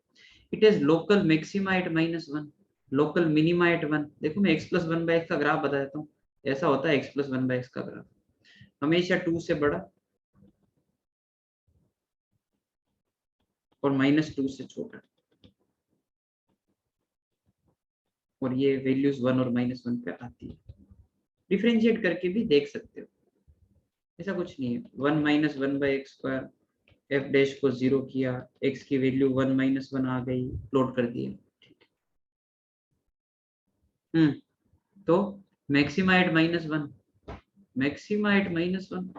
S1: It is local maxima at minus 1, local minima at 1। देखो मैं x प्लस 1 बाई एक्स का ग्राफ बता देता हूँ। ऐसा होता है x प्लस 1 बाई एक्स का ग्राफ, हमेशा 2 से बड़ा और माइनस 2 से छोटा, और ये वैल्यूज 1 और माइनस 1 पे आती है। डिफरेंशिएट करके भी देख सकते हो, ऐसा कुछ नहीं है। 1 minus 1 by x square, F dash को 0 किया, x की वैल्यू 1 माइनस 1 आ गई, प्लॉट कर दिया, तो maxima at minus 1, maxima at minus 1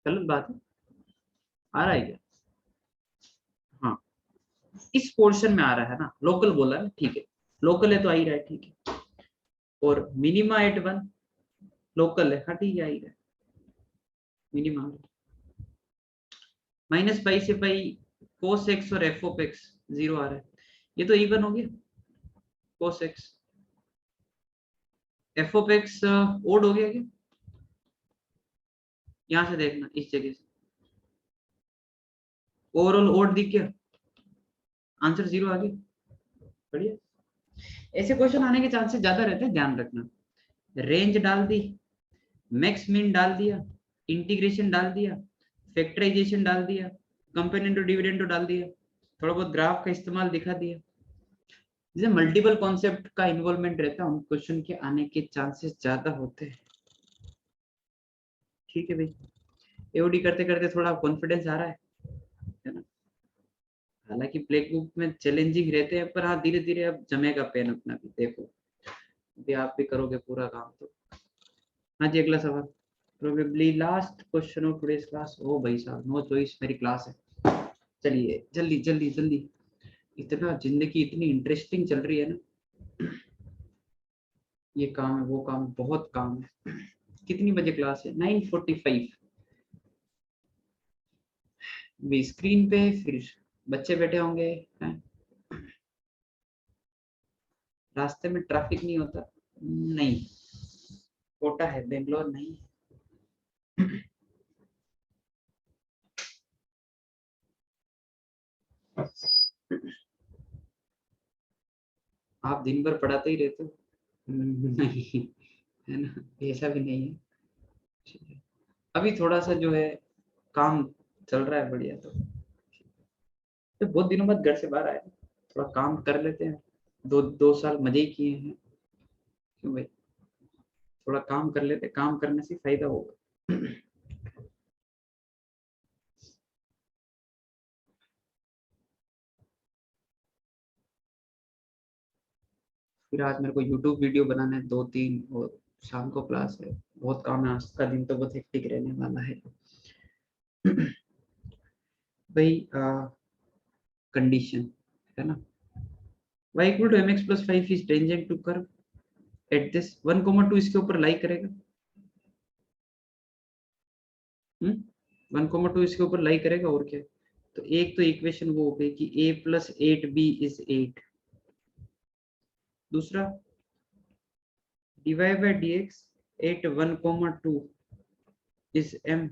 S1: गलत बात है, आ रहा है क्या? हाँ, इस पोर्शन में आ रहा है ना, लोकल बोला है, ठीक है, लोकल है तो आ ही रहा है, ठीक है। और मिनिमा एट 1 लोकल है, हाँ ठीक है, आ ही रहा है मिनिमा। माइनस पाई से पाई कोस एक्स और एफ ऑफ एक्स 0 आ रहा है, ये तो इवन हो गया। Cos x F of x odd हो गया क्या, यहां से देखना, इस जगह से ओवरऑल ओड दिख गया, आंसर 0 आ गया, बढ़िया। ऐसे क्वेश्चन आने के चांसेस ज्यादा रहते हैं, ध्यान रखना। रेंज डाल दी, मैक्स मिन डाल दिया, इंटीग्रेशन डाल दिया, फैक्टराइजेशन डाल दिया, कंपोनेंटो डिविडेंडो डाल दिया, थोड़ा बहुत ग्राफ का इस्तेमाल दिखा दिया। जैसे मल्टीपल कॉन्सेप्ट का इन्वॉल्वमेंट रहता है, उन क्वेश्चन के आने के चांसेस ज्यादा होते हैं, ठीक है भाई। एओडी करते करते थोड़ा कॉन्फिडेंस आ रहा है ना। हालांकि प्ले बुक में चैलेंजिंग रहते हैं, पर हाँ धीरे धीरे अब जमेगा पेन अपना भी, देखो अभी आप भी करोगे पूरा काम तो। हाँ जी, अगला सवाल, probably last question of today's class. ओ भाई साहब, नो चॉइस मेरी क्लास है, चलिए जल्दी जल्दी जल्दी। इतना जिंदगी इतनी इंटरेस्टिंग चल रही है ना, ये काम है वो काम है, बहुत काम है। कितनी बजे क्लास है? 9:45। भी स्क्रीन पे फिर बच्चे बैठे होंगे हैं? रास्ते में ट्रैफिक नहीं होता? नहीं, कोटा है, बेंगलोर नहीं है। आप दिन भर पढ़ाते ही रहते हो? नहीं, है ना, ऐसा भी नहीं है। ठीक है, अभी थोड़ा सा जो है काम चल रहा है बढ़िया, तो बहुत दिनों बाद घर से बाहर आए, थोड़ा काम कर लेते हैं। 2 साल मजे ही किए हैं, क्यों भाई, थोड़ा काम कर लेते, काम करने से फायदा होगा। फिर आज मेरे को यूट्यूब वीडियो बनाना है 2-3, और शाम को क्लास है, बहुत काम है। आज का दिन तो बहुत हेक्टिक रहने वाला है। भाई कंडीशन है ना, y equal to mx plus 5 is tangent to curve at this 1,2 इसके ऊपर लाई करेगा। 1,2 इसके ऊपर लाई करेगा, और क्या। तो एक तो इक्वेशन वो हो गई कि a plus 8b is 8। दूसरा dy by dx at 1,2 is m,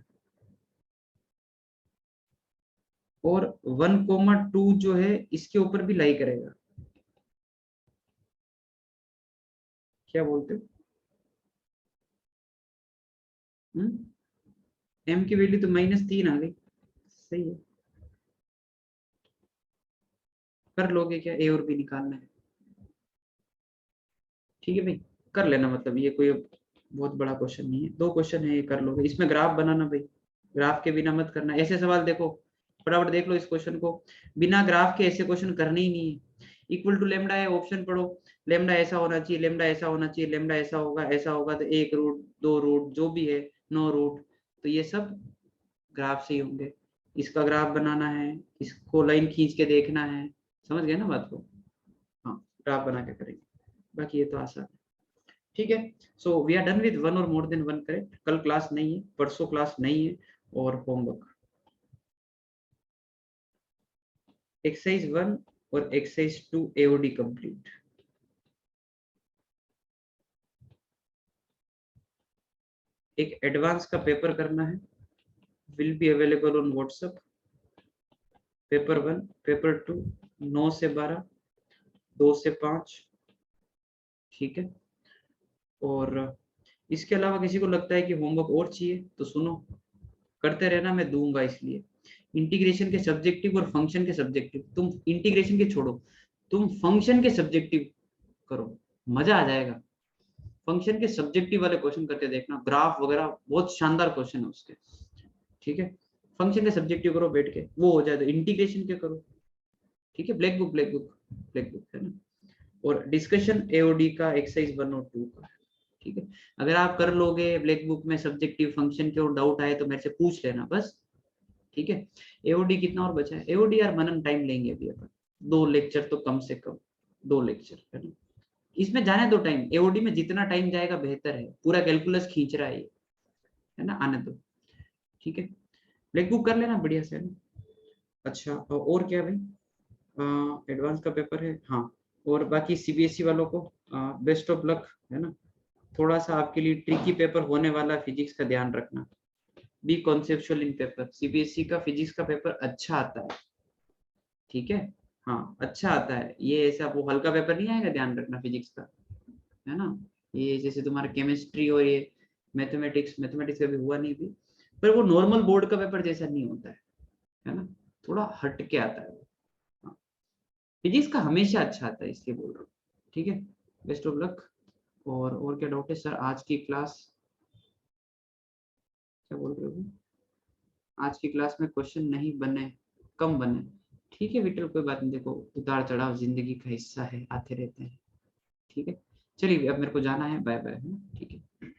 S1: और 1,2 जो है इसके ऊपर भी लाई करेगा। क्या बोलते हो? m की वैल्यू तो -3 आ गई, सही है। कर लोगे क्या? a और b निकालना है, ठीक है भाई, कर लेना, मतलब ये कोई बहुत बड़ा क्वेश्चन नहीं है, 2 क्वेश्चन है, ये कर लोगे। इसमें ग्राफ बनाना भाई, ग्राफ के बिना मत करना ऐसे सवाल। देखो फटाफट देख लो इस क्वेश्चन को, बिना ग्राफ के ऐसे क्वेश्चन करने ही नहीं है। इक्वल टू लेमडा है, ऑप्शन पढ़ो, लेमडा ऐसा होना चाहिए, लेमडा ऐसा होना चाहिए, लेमडा ऐसा होगा तो 1 रूट 2 रूट जो भी है 9 रूट, तो ये सब ग्राफ से ही होंगे। इसका ग्राफ बनाना है, इसको लाइन खींच के देखना है, समझ गए ना बात को? हाँ, ग्राफ बना के करेंगे, बाकी ये तो आसान है। ठीक है, so we are done with 1 और मोर देन 1 करेक्ट। कल क्लास नहीं है, परसों क्लास नहीं है, और होमवर्क एक्सरसाइज 1 और एक्सरसाइज 2 एओडी कंप्लीट। एक एडवांस का पेपर करना है, will be available on WhatsApp. Paper 1, paper 2 9 से 12, 2 से 5, ठीक है। और इसके अलावा किसी को लगता है कि होमवर्क और चाहिए तो सुनो, करते रहना, मैं दूंगा। इसलिए इंटीग्रेशन के सब्जेक्टिव और फंक्शन के सब्जेक्टिव, तुम इंटीग्रेशन के छोड़ो, तुम फंक्शन के सब्जेक्टिव करो, मजा आ जाएगा। फंक्शन के सब्जेक्टिव वाले क्वेश्चन करके देखना, ग्राफ वगैरह बहुत शानदार क्वेश्चन है उसके, ठीक है। फंक्शन के सब्जेक्टिव करो बैठ के, वो हो जाए तो इंटीग्रेशन के करो, ठीक है। ब्लैक बुक है ना। और डिस्कशन एओडी का एक्सरसाइज 1 और 2 का, ठीक है। अगर आप कर लोगे ब्लैक बुक में सब्जेक्टिव फंक्शन के और डाउट आए तो मेरे से पूछ लेना बस, ठीक है। एओडी कितना और बचा है? एओडी यार मनन टाइम लेंगे अभी अपन, 2 लेक्चर तो कम से कम, 2 लेक्चर है ना। इसमें जाने दो टाइम, एओडी में जितना टाइम जाएगा बेहतर है, पूरा कैलकुलस खींच रहा है ये, है ना, आने दो, ठीक है। ब्लैक बुक कर लेना बढ़िया से, है ना। अच्छा, और क्या भाई, एडवांस का पेपर है, हाँ। और बाकी सीबीएसई वालों को बेस्ट ऑफ लक, है ना। थोड़ा सा आपके लिए ट्रिकी पेपर होने वाला, फिजिक्स का ध्यान रखना, be conceptual in paper. CBSE का फिजिक्स का पेपर अच्छा आता है, ठीक है, हाँ अच्छा आता है ये, ऐसा वो हल्का पेपर नहीं आएगा, ध्यान रखना फिजिक्स का, है ना। ये जैसे तुम्हारा केमिस्ट्री और ये मैथमेटिक्स का भी हुआ नहीं भी, पर वो नॉर्मल बोर्ड का पेपर जैसा नहीं होता है ना, थोड़ा हट के आता है। हाँ, फिजिक्स का हमेशा अच्छा आता है, इसलिए बोल रहा हूँ, ठीक है। Best of luck. और क्या डाउट है सर? आज की क्लास, क्या बोल रहे हो? आज की क्लास में क्वेश्चन नहीं बने, कम बने, ठीक है विटल, कोई बात नहीं, देखो उतार चढ़ाव जिंदगी का हिस्सा है, आते रहते हैं, ठीक है। चलिए अब मेरे को जाना है, बाय बाय, ठीक है।